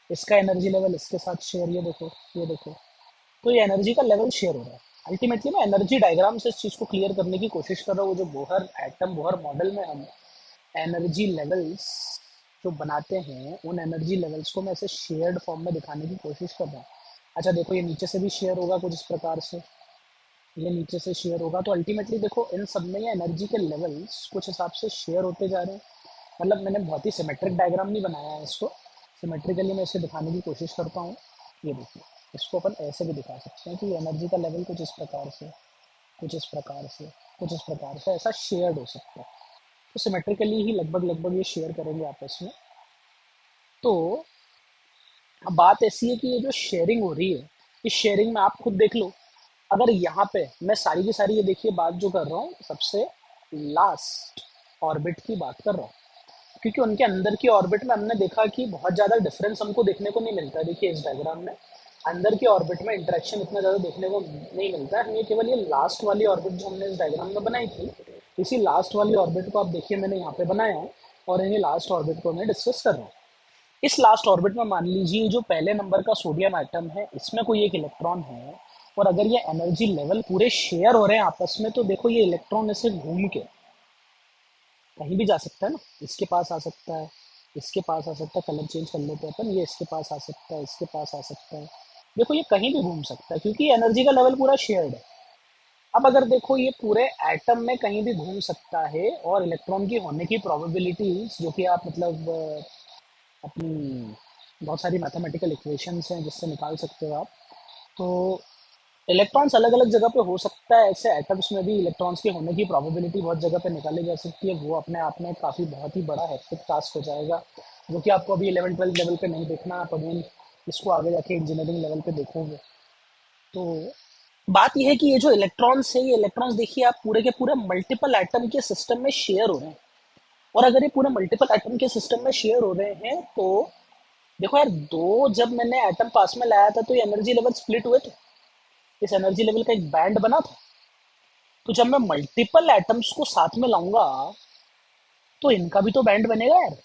[SPEAKER 1] इसका एनर्जी लेवल इसके साथ शेयर, ये देखो, ये देखो। तो ये एनर्जी का लेवल शेयर हो रहा है। अल्टीमेटली मैं एनर्जी डायग्राम से इस चीज़ को क्लियर करने की कोशिश कर रहा हूँ। जो बोहर एटम बोहर मॉडल में हम एनर्जी लेवल्स जो बनाते हैं, उन एनर्जी लेवल्स को मैं ऐसे शेयर्ड फॉर्म में दिखाने की कोशिश कर रहा हूँ। अच्छा देखो, ये नीचे से भी शेयर होगा कुछ इस प्रकार से, ये नीचे से शेयर होगा, तो अल्टीमेटली देखो इन सब में ये एनर्जी के लेवल्स कुछ हिसाब से शेयर होते जा रहे हैं। मतलब मैंने बहुत ही सिमेट्रिक डायग्राम नहीं बनाया है इसको, सिमेट्रिकली मैं इसे दिखाने की कोशिश करता हूँ। ये देखिए, इसको अपन ऐसे भी दिखा सकते हैं कि एनर्जी का लेवल कुछ इस प्रकार से, कुछ इस प्रकार से, कुछ इस प्रकार से ऐसा शेयर्ड हो सकता है। तो सिमेट्रिकली ही लगभग लगभग ये शेयर करेंगे आपस में। तो अब बात ऐसी है कि ये जो शेयरिंग हो रही है, इस शेयरिंग में आप खुद देख लो। अगर यहाँ पे मैं सारी की सारी, ये देखिए बात जो कर रहा हूँ सबसे लास्ट ऑर्बिट की बात कर रहा हूँ, क्योंकि उनके अंदर की ऑर्बिट में हमने देखा कि बहुत ज़्यादा डिफरेंस हमको देखने को नहीं मिलता है। देखिए इस डायग्राम में अंदर की ऑर्बिट में इंटरेक्शन इतना ज़्यादा देखने को नहीं मिलता है। हमें केवल ये लास्ट वाली ऑर्बिट जो हमने इस डायग्राम में बनाई थी, इसी लास्ट वाली ऑर्बिट को आप देखिए मैंने यहाँ पे बनाया है, और इन्हीं लास्ट ऑर्बिट को मैं डिस्कस कर रहा हूँ। इस लास्ट ऑर्बिट में मान लीजिए जो पहले नंबर का सोडियम एटम है, इसमें कोई एक इलेक्ट्रॉन है, और अगर ये एनर्जी लेवल पूरे शेयर हो रहे हैं आपस में, तो देखो ये इलेक्ट्रॉन ऐसे घूम के कहीं भी जा सकता है ना। इसके पास आ सकता है, इसके पास आ सकता है, कलर चेंज कर लेते हैं अपन, ये इसके पास आ सकता है, इसके पास आ सकता है। देखो ये कहीं भी घूम सकता है, क्योंकि एनर्जी का लेवल पूरा शेयर्ड है। अब अगर देखो ये पूरे एटम में कहीं भी घूम सकता है, और इलेक्ट्रॉन की होने की प्रोबेबिलिटीज जो कि आप मतलब अपनी बहुत सारी मैथमेटिकल इक्वेशंस हैं जिससे निकाल सकते हो आप, तो इलेक्ट्रॉन्स अलग अलग जगह पे हो सकता है। ऐसे एटम्स में भी इलेक्ट्रॉन्स के होने की प्रोबेबिलिटी बहुत जगह पे निकाली जा सकती है। वो अपने आप में काफ़ी बहुत ही बड़ा हेक्टिक टास्क हो जाएगा, जो कि आपको अभी 11 12 लेवल पे नहीं देखना, आप अगेन इसको आगे जाके इंजीनियरिंग लेवल पे देखोगे। तो बात यह है कि ये जो इलेक्ट्रॉन्स है, ये इलेक्ट्रॉन्स देखिए आप पूरे के पूरे मल्टीपल एटम के सिस्टम में शेयर हो रहे हैं। और अगर ये पूरे मल्टीपल एटम के सिस्टम में शेयर हो रहे हैं तो देखो यार, दो जब मैंने एटम पास में लाया था तो ये एनर्जी लेवल स्प्लिट हुए थे। इस एनर्जी लेवल का एक बैंड बना था। तो जब मैं मल्टीपल एटम्स को साथ में लाऊंगा तो इनका भी तो बैंड बनेगा यार।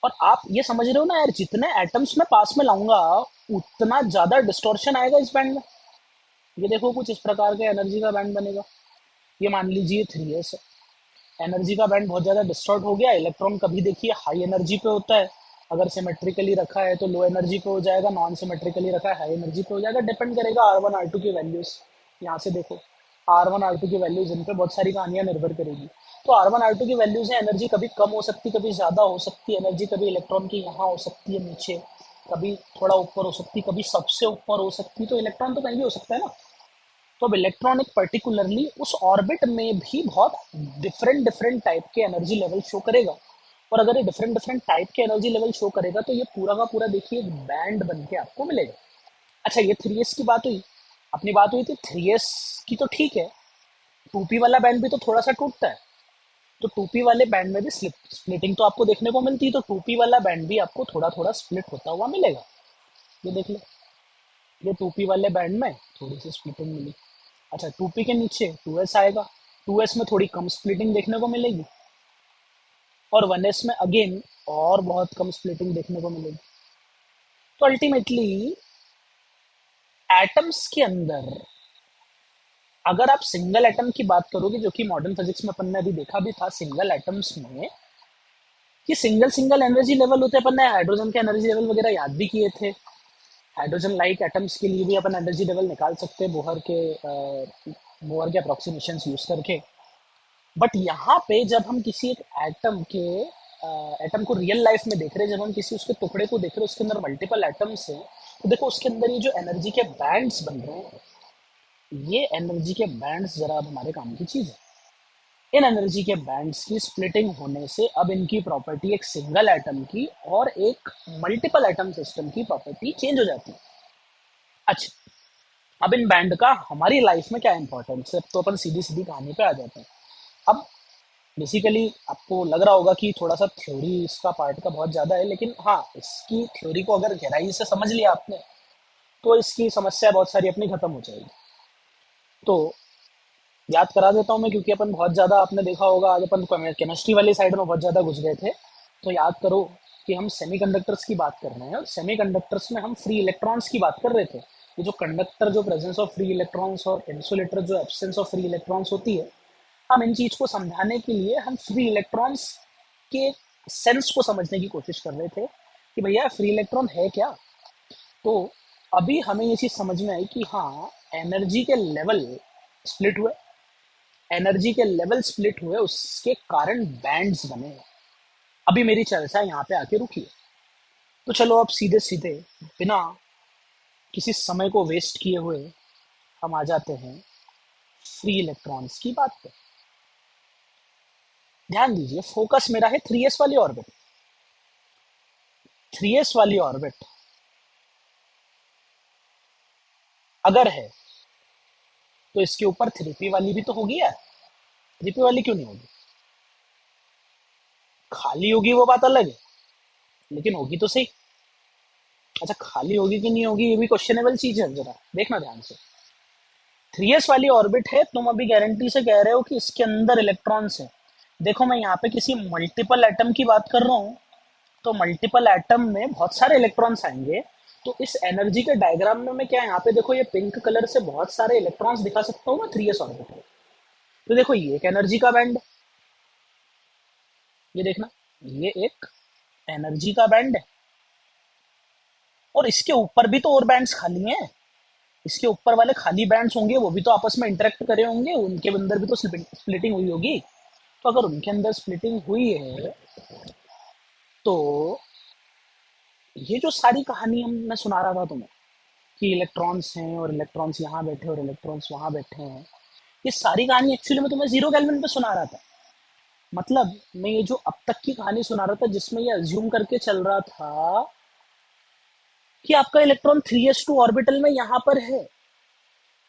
[SPEAKER 1] और आप ये समझ रहे हो ना यार, जितने एटम्स मैं पास में लाऊंगा उतना ज्यादा डिस्टॉर्शन आएगा इस बैंड में। ये देखो कुछ इस प्रकार का एनर्जी का बैंड बनेगा। ये मान लीजिए 3s है। एनर्जी का बैंड बहुत ज़्यादा डिस्टॉर्ट हो गया। इलेक्ट्रॉन कभी देखिए हाई एनर्जी पे होता है, अगर सिमेट्रिकली रखा है तो लो एनर्जी पे हो जाएगा, नॉन सिमेट्रिकली रखा है हाई एनर्जी पे हो जाएगा। डिपेंड करेगा R1 R2 की वैल्यूज। यहाँ से देखो, R1 R2 की वैल्यूज, इन पे बहुत सारी कहानियां निर्भर करेगी। तो R1 R2 की वैल्यूज है, एनर्जी कभी कम हो सकती, कभी ज़्यादा हो सकती है। एनर्जी कभी इलेक्ट्रॉन की यहाँ हो सकती है नीचे, कभी थोड़ा ऊपर हो सकती, कभी सबसे ऊपर हो सकती। तो इलेक्ट्रॉन तो कहीं भी हो सकता है ना। तो अब इलेक्ट्रॉन एक पर्टिकुलरली उस ऑर्बिट में भी बहुत डिफरेंट डिफरेंट टाइप के एनर्जी लेवल शो करेगा। और अगर ये डिफरेंट डिफरेंट टाइप के एनर्जी लेवल शो करेगा तो ये पूरा का पूरा देखिए एक बैंड बन के आपको मिलेगा। अच्छा, ये 3s की बात हुई। अपनी बात हुई थी 3s की, तो ठीक है। 2p वाला बैंड भी तो थोड़ा सा टूटता है। तो 2p वाले बैंड में भी स्प्लिटिंग तो आपको देखने को मिलती है। तो 2p वाला बैंड भी आपको थोड़ा थोड़ा स्प्लिट होता हुआ मिलेगा। ये देख लो, ये 2p वाले बैंड में थोड़ी सी स्प्लिटिंग मिली। अच्छा, 2p के नीचे 2s आएगा। 2s में थोड़ी कम स्प्लिटिंग देखने को मिलेगी। और 1s में अगेन और बहुत कम स्प्लिटिंग देखने को मिलेगी। तो अल्टीमेटली एटम्स के अंदर अगर आप सिंगल एटम की बात करोगे, जो कि मॉडर्न फिजिक्स में अपन ने अभी देखा भी था, सिंगल एटम्स में कि सिंगल सिंगल एनर्जी लेवल होते हैं। अपन ने हाइड्रोजन के एनर्जी लेवल वगैरह याद भी किए थे। हाइड्रोजन लाइक एटम्स के लिए भी अपन एनर्जी लेवल निकाल सकते हैं बोहर के अप्रोक्सीमेशन यूज करके। बट यहाँ पे जब हम किसी एक एटम को रियल लाइफ में देख रहे हैं, जब हम किसी उसके टुकड़े को देख रहे हैं, उसके अंदर मल्टीपल एटम्स हैं, तो देखो उसके अंदर ये जो एनर्जी के बैंड्स बन रहे हैं, ये एनर्जी के बैंड्स जरा अब हमारे काम की चीज है। इन एनर्जी के बैंड्स की स्प्लिटिंग होने से अब इनकी प्रॉपर्टी एक सिंगल एटम की और एक मल्टीपल एटम सिस्टम की प्रॉपर्टी चेंज हो जाती है। अच्छा, अब इन बैंड का हमारी लाइफ में क्या इंपॉर्टेंस है, तो अपन सीधी सीधी कहानी पे आ जाते हैं। अब बेसिकली आपको लग रहा होगा कि थोड़ा सा थ्योरी इसका पार्ट का बहुत ज़्यादा है, लेकिन हाँ, इसकी थ्योरी को अगर गहराई से समझ लिया आपने तो इसकी समस्या बहुत सारी अपनी खत्म हो जाएगी। तो याद करा देता हूँ मैं, क्योंकि अपन बहुत ज़्यादा, आपने देखा होगा आज अपन केमिस्ट्री वाली साइड में बहुत ज़्यादा घुस गए थे। तो याद करो कि हम सेमीकंडक्टर्स की बात कर रहे हैं, और सेमीकंडक्टर्स में हम फ्री इलेक्ट्रॉन्स की बात कर रहे थे। ये जो कंडक्टर जो प्रेजेंस ऑफ फ्री इलेक्ट्रॉन्स और इंसुलेटर जो एब्सेंस ऑफ फ्री इलेक्ट्रॉन्स होती है, हम इन चीज को समझाने के लिए हम फ्री इलेक्ट्रॉन्स के सेंस को समझने की कोशिश कर रहे थे कि भैया फ्री इलेक्ट्रॉन है क्या। तो अभी हमें ये चीज समझ में आई कि हाँ, एनर्जी के लेवल स्प्लिट हुए। एनर्जी के लेवल स्प्लिट हुए, उसके कारण बैंड्स बने। अभी मेरी चर्चा यहाँ पे आके रुकी है। तो चलो अब सीधे सीधे बिना किसी समय को वेस्ट किए हुए हम आ जाते हैं फ्री इलेक्ट्रॉन्स की बात पे। ध्यान दीजिए, फोकस मेरा है 3s वाली ऑर्बिट। 3s वाली ऑर्बिट अगर है तो इसके ऊपर 3p वाली भी तो होगी यार। 3p वाली क्यों नहीं होगी? खाली होगी वो बात अलग है, लेकिन होगी तो सही। अच्छा, खाली होगी कि नहीं होगी ये भी क्वेश्चनेबल चीज है, जरा देखना ध्यान से। 3s वाली ऑर्बिट है, तुम अभी गारंटी से कह रहे हो कि इसके अंदर इलेक्ट्रॉन्स है। देखो, मैं यहाँ पे किसी मल्टीपल एटम की बात कर रहा हूँ। तो मल्टीपल एटम में बहुत सारे इलेक्ट्रॉन्स आएंगे। तो इस एनर्जी के डायग्राम में मैं क्या यहाँ पे देखो, ये पिंक कलर से बहुत सारे इलेक्ट्रॉन्स दिखा सकता हूँ मैं 3s ऑर्बिट में। तो देखो, ये एक एनर्जी का बैंड है। ये देखना, ये एक एनर्जी का बैंड है। और इसके ऊपर भी तो और बैंड्स खाली हैं। इसके ऊपर वाले खाली बैंड्स होंगे, वो भी तो आपस में इंटरेक्ट करे होंगे, उनके अंदर भी तो स्प्लिटिंग हुई होगी। तो अगर उनके अंदर स्प्लिटिंग हुई है तो ये जो सारी कहानी हम मैं सुना रहा था तुम्हें कि इलेक्ट्रॉन्स हैं और इलेक्ट्रॉन्स यहाँ बैठे और इलेक्ट्रॉन्स वहां बैठे हैं, ये सारी कहानी एक्चुअली मैं तुम्हें जीरो केल्विन पे सुना रहा था। मतलब मैं ये जो अब तक की कहानी सुना रहा था, जिसमें ये अज्यूम करके चल रहा था कि आपका इलेक्ट्रॉन 3s2 ऑर्बिटल में यहाँ पर है।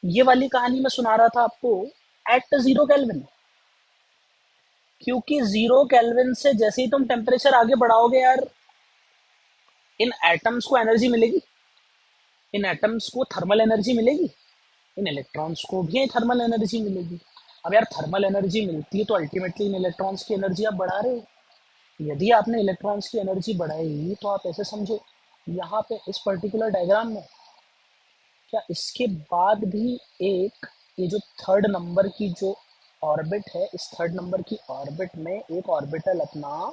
[SPEAKER 1] ये वाली कहानी मैं सुना रहा था आपको एट 0 केल्विन, क्योंकि 0 केल्विन से जैसे ही तुम टेम्परेचर आगे बढ़ाओगे यार, इन एटम्स को एनर्जी मिलेगी, इन एटम्स को थर्मल एनर्जी मिलेगी, इन इलेक्ट्रॉन्स को भी थर्मल एनर्जी मिलेगी। अब यार थर्मल एनर्जी मिलती है तो अल्टीमेटली इन इलेक्ट्रॉन्स की एनर्जी आप बढ़ा रहे हो। यदि आपने इलेक्ट्रॉन्स की एनर्जी बढ़ाई तो आप ऐसे समझो, यहाँ पे इस पर्टिकुलर डायग्राम में क्या इसके बाद भी एक, ये जो थर्ड नंबर की जो ऑर्बिट है, इस थर्ड नंबर की ऑर्बिट में एक ऑर्बिटल अपना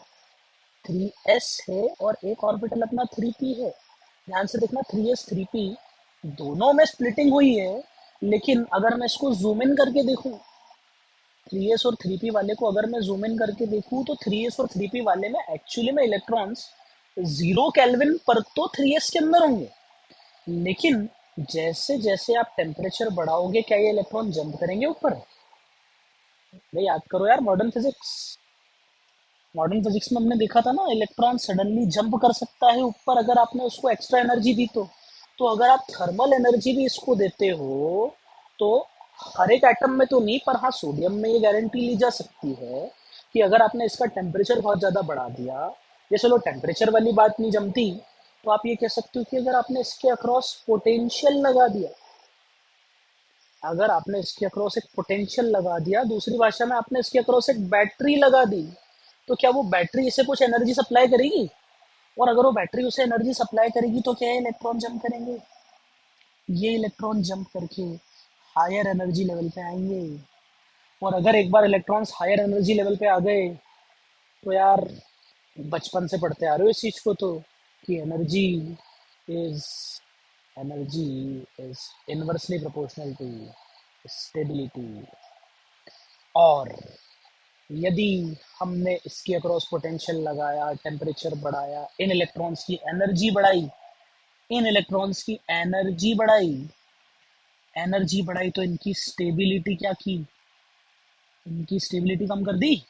[SPEAKER 1] 3s है और एक ऑर्बिटल अपना 3p है। ध्यान से देखना, 3s 3p दोनों में स्प्लिटिंग हुई है, लेकिन अगर मैं इसको जूम इन करके देखूं, 3s और 3p वाले को अगर मैं जूम इन करके देखूं तो 3s और 3p वाले में एक्चुअली में इलेक्ट्रॉन्स 0 केल्विन पर तो 3s के अंदर होंगे, लेकिन जैसे जैसे आप टेम्परेचर बढ़ाओगे क्या ये इलेक्ट्रॉन जंप करेंगे ऊपर? भाई याद करो यार, मॉडर्न फिजिक्स। मॉडर्न फिजिक्स में हमने देखा था ना, इलेक्ट्रॉन सडनली जंप कर सकता है ऊपर अगर आपने उसको एक्स्ट्रा एनर्जी दी तो अगर आप थर्मल एनर्जी भी इसको देते हो तो हर एक एटम में तो नहीं, पर हाँ सोडियम में ये गारंटी ली जा सकती है कि अगर आपने इसका टेम्परेचर बहुत ज़्यादा बढ़ा दिया, ये चलो टेम्परेचर वाली बात नहीं जमती, तो आप ये कह सकते हो कि अगर आपने इसके अक्रॉस पोटेंशियल लगा दिया, अगर आपने इसके अक्रॉस एक पोटेंशियल लगा दिया, दूसरी भाषा में आपने इसके अक्रॉस एक बैटरी लगा दी, तो क्या वो बैटरी इसे कुछ एनर्जी सप्लाई करेगी? और अगर वो बैटरी उसे एनर्जी सप्लाई करेगी तो क्या इलेक्ट्रॉन जंप करेंगे? ये इलेक्ट्रॉन जंप करके हायर एनर्जी लेवल पे आएंगे। और अगर एक बार इलेक्ट्रॉन्स हायर एनर्जी लेवल पे आ गए तो यार, बचपन से पढ़ते आ रहे हो इस चीज को तो, कि is energy is inversely proportional to stability. और यदि हमने इसके अक्रॉस पोटेंशियल लगाया, टेम्परेचर बढ़ाया, इन इलेक्ट्रॉन्स की एनर्जी बढ़ाई, इन इलेक्ट्रॉन्स की एनर्जी बढ़ाई तो इनकी स्टेबिलिटी क्या की? इनकी स्टेबिलिटी कम कर दी।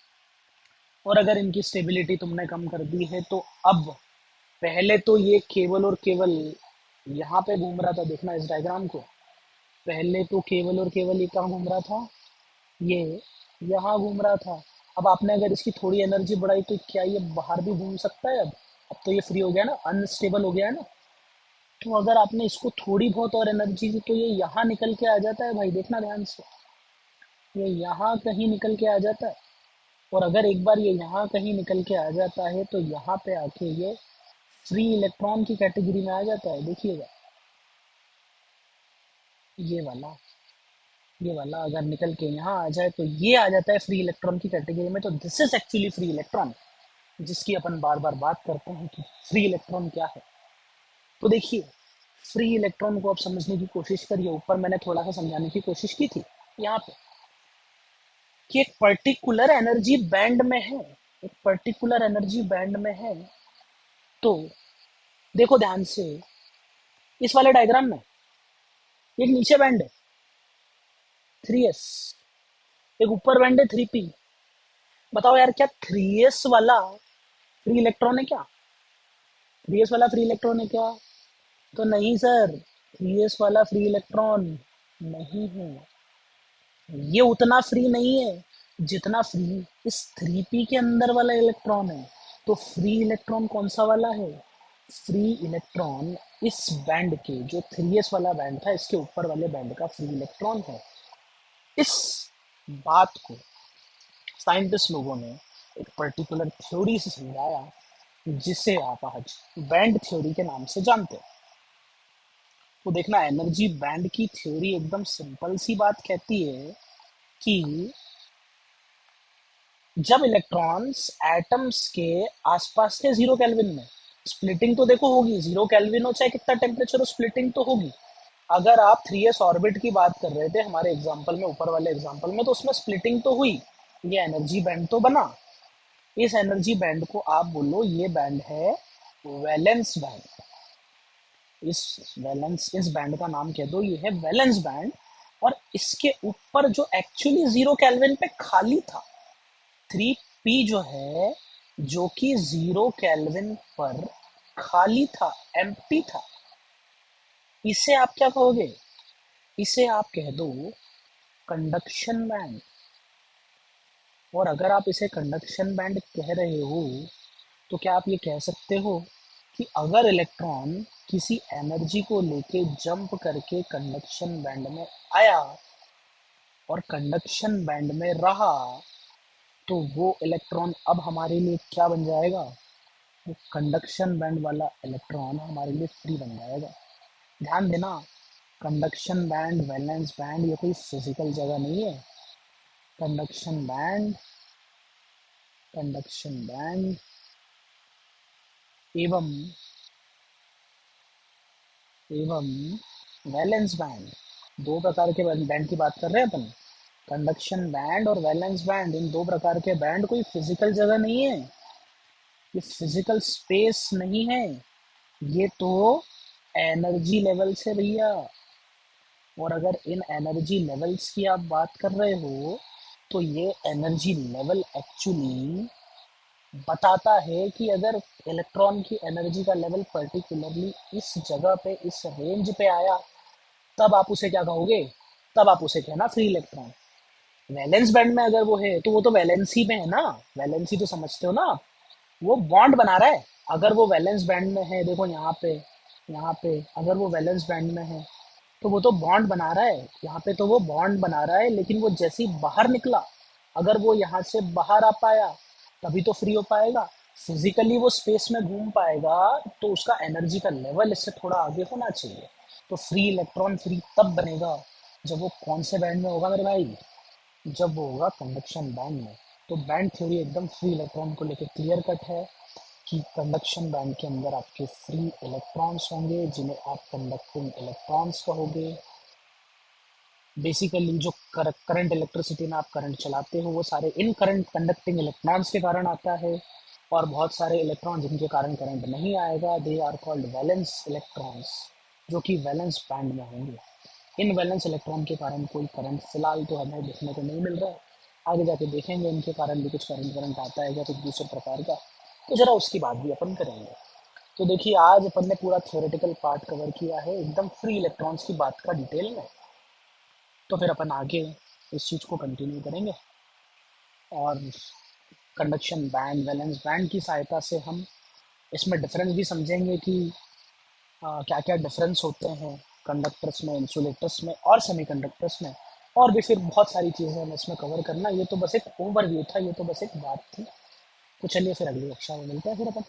[SPEAKER 1] और अगर इनकी स्टेबिलिटी तुमने कम कर दी है तो अब, पहले तो ये केवल और केवल यहाँ पे घूम रहा था, देखना इस डायग्राम को, पहले तो केवल और केवल ये कहाँ घूम रहा था, ये यहाँ घूम रहा था। अब आपने अगर इसकी थोड़ी एनर्जी बढ़ाई तो क्या ये बाहर भी घूम सकता है? अब तो ये फ्री हो गया ना, अनस्टेबल हो गया है ना। तो अगर आपने इसको थोड़ी बहुत और एनर्जी दी तो ये यहाँ निकल के आ जाता है भाई, देखना ध्यान से, ये यहाँ कहीं निकल के आ जाता है। और अगर एक बार ये यहाँ कहीं निकल के आ जाता है तो यहाँ पे आके ये फ्री इलेक्ट्रॉन की कैटेगरी में आ जाता है। देखिएगा, ये वाला ये वाला अगर निकल के यहाँ आ जाए तो ये आ जाता है फ्री इलेक्ट्रॉन की कैटेगरी में। तो this is actually free electron, जिसकी अपन बार बार बात करते हैं कि फ्री इलेक्ट्रॉन क्या है। तो देखिए, फ्री इलेक्ट्रॉन को आप समझने की कोशिश करिए। ऊपर मैंने थोड़ा सा समझाने की कोशिश की थी यहाँ पे, कि एक पर्टिकुलर एनर्जी बैंड में है, एक पर्टिकुलर एनर्जी बैंड में है। तो देखो ध्यान से, इस वाले डायग्राम में एक नीचे बैंड है 3s, एक ऊपर बैंड है 3p। बताओ यार, क्या 3s वाला फ्री इलेक्ट्रॉन है क्या? 3s वाला फ्री इलेक्ट्रॉन है क्या? तो नहीं सर, 3s वाला फ्री इलेक्ट्रॉन नहीं है। ये उतना फ्री नहीं है जितना फ्री इस 3p के अंदर वाला इलेक्ट्रॉन है। तो फ्री इलेक्ट्रॉन कौन सा वाला है? फ्री इलेक्ट्रॉन इस बैंड के, जो 3s वाला बैंड था, इसके ऊपर वाले बैंड का फ्री इलेक्ट्रॉन है। इस बात को साइंटिस्ट लोगों ने एक पर्टिकुलर थ्योरी से समझाया, जिसे आप आज बैंड थ्योरी के नाम से जानते हैं। तो देखना, एनर्जी बैंड की थ्योरी एकदम सिंपल सी बात कहती है कि जब इलेक्ट्रॉन्स एटम्स के आसपास के 0 केल्विन में, स्प्लिटिंग तो देखो होगी, 0 केल्विन हो चाहे कितना टेम्परेचर हो, स्प्लिटिंग तो होगी। अगर आप 3s ऑर्बिट की बात कर रहे थे हमारे एग्जाम्पल में, ऊपर वाले एग्जाम्पल में, तो उसमें स्प्लिटिंग तो हुई, ये एनर्जी बैंड तो बना। इस एनर्जी बैंड को आप बोलो ये बैंड है वैलेंस बैंड। इस बैंड का नाम कह दो, ये है वैलेंस बैंड। और इसके ऊपर जो एक्चुअली 0 केल्विन पे खाली था, 3p जो है, जो कि 0 केल्विन पर खाली था, एम्प्टी था, इसे आप क्या कहोगे? इसे आप कह दो कंडक्शन बैंड। और अगर आप इसे कंडक्शन बैंड कह रहे हो तो क्या आप ये कह सकते हो कि अगर इलेक्ट्रॉन किसी एनर्जी को लेके जंप करके कंडक्शन बैंड में आया और कंडक्शन बैंड में रहा, तो वो इलेक्ट्रॉन अब हमारे लिए क्या बन जाएगा? वो कंडक्शन बैंड वाला इलेक्ट्रॉन हमारे लिए फ्री बन जाएगा। ध्यान देना, कंडक्शन बैंड, वैलेंस बैंड ये कोई फिजिकल जगह नहीं है। कंडक्शन बैंड, कंडक्शन बैंड एवं एवं वैलेंस बैंड, दो प्रकार के बैंड की बात कर रहे हैं अपन। कंडक्शन बैंड और वैलेंस बैंड, इन दो प्रकार के बैंड कोई फिजिकल जगह नहीं है, ये फिजिकल स्पेस नहीं है, ये तो एनर्जी लेवल्स है भैया। और अगर इन एनर्जी लेवल्स की आप बात कर रहे हो तो ये एनर्जी लेवल एक्चुअली बताता है कि अगर इलेक्ट्रॉन की एनर्जी का लेवल पर्टिकुलरली इस जगह पे, इस रेंज पे आया, तब आप उसे क्या कहोगे? तब आप उसे कहना फ्री इलेक्ट्रॉन। वैलेंस बैंड में अगर वो है तो वो तो वैलेंसी में है ना। वैलेंसी तो समझते हो ना आप, वो बॉन्ड बना रहा है। अगर वो वैलेंस बैंड में है, देखो यहाँ पे अगर वो वैलेंस बैंड में है तो वो तो बॉन्ड बना रहा है। यहाँ पे तो वो बॉन्ड बना रहा है, लेकिन वो जैसे ही बाहर निकला, अगर वो यहाँ से बाहर आ पाया तभी तो फ्री हो पाएगा। फिजिकली वो स्पेस में घूम पाएगा तो उसका एनर्जी का लेवल इससे थोड़ा आगे होना चाहिए। तो फ्री इलेक्ट्रॉन फ्री तब बनेगा जब वो कौन से बैंड में होगा मेरे भाई? जब वो होगा कंडक्शन बैंड में। तो बैंड थ्योरी एकदम फ्री इलेक्ट्रॉन को लेकर क्लियर कट है कि कंडक्शन बैंड के अंदर आपके फ्री इलेक्ट्रॉन्स होंगे जिन्हें आप कंडक्टिंग इलेक्ट्रॉन्स कहोगे। बेसिकली जो करंट, इलेक्ट्रिसिटी में आप करंट चलाते हो वो सारे इन करंट कंडक्टिंग इलेक्ट्रॉन्स के कारण आता है। और बहुत सारे इलेक्ट्रॉन जिनके कारण करंट नहीं आएगा, they are called valence electrons, जो कि वैलेंस बैंड में होंगे। इन वैलेंस इलेक्ट्रॉन के कारण कोई करंट फिलहाल तो हमें देखने को नहीं मिल रहा है। आगे जाके देखेंगे इनके कारण भी कुछ करंट करंट आता है क्या, कुछ दूसरे प्रकार का, तो जरा उसकी बात भी अपन करेंगे। तो देखिए, आज अपन ने पूरा थ्योरेटिकल पार्ट कवर किया है एकदम फ्री इलेक्ट्रॉन्स की बात का डिटेल में। तो फिर अपन आगे इस चीज़ को कंटिन्यू करेंगे और कंडक्शन बैंड, वैलेंस बैंड की सहायता से हम इसमें डिफरेंस भी समझेंगे कि क्या क्या डिफरेंस होते हैं कंडक्टर्स में, इंसुलेटर्स में और सेमीकंडक्टर्स में। और भी फिर बहुत सारी चीज़ें हमें इसमें कवर करना। ये तो बस एक ओवरव्यू था, ये तो बस एक बात थी। तो चलिए फिर अगली कक्षा में मिलते हैं फिर अपन।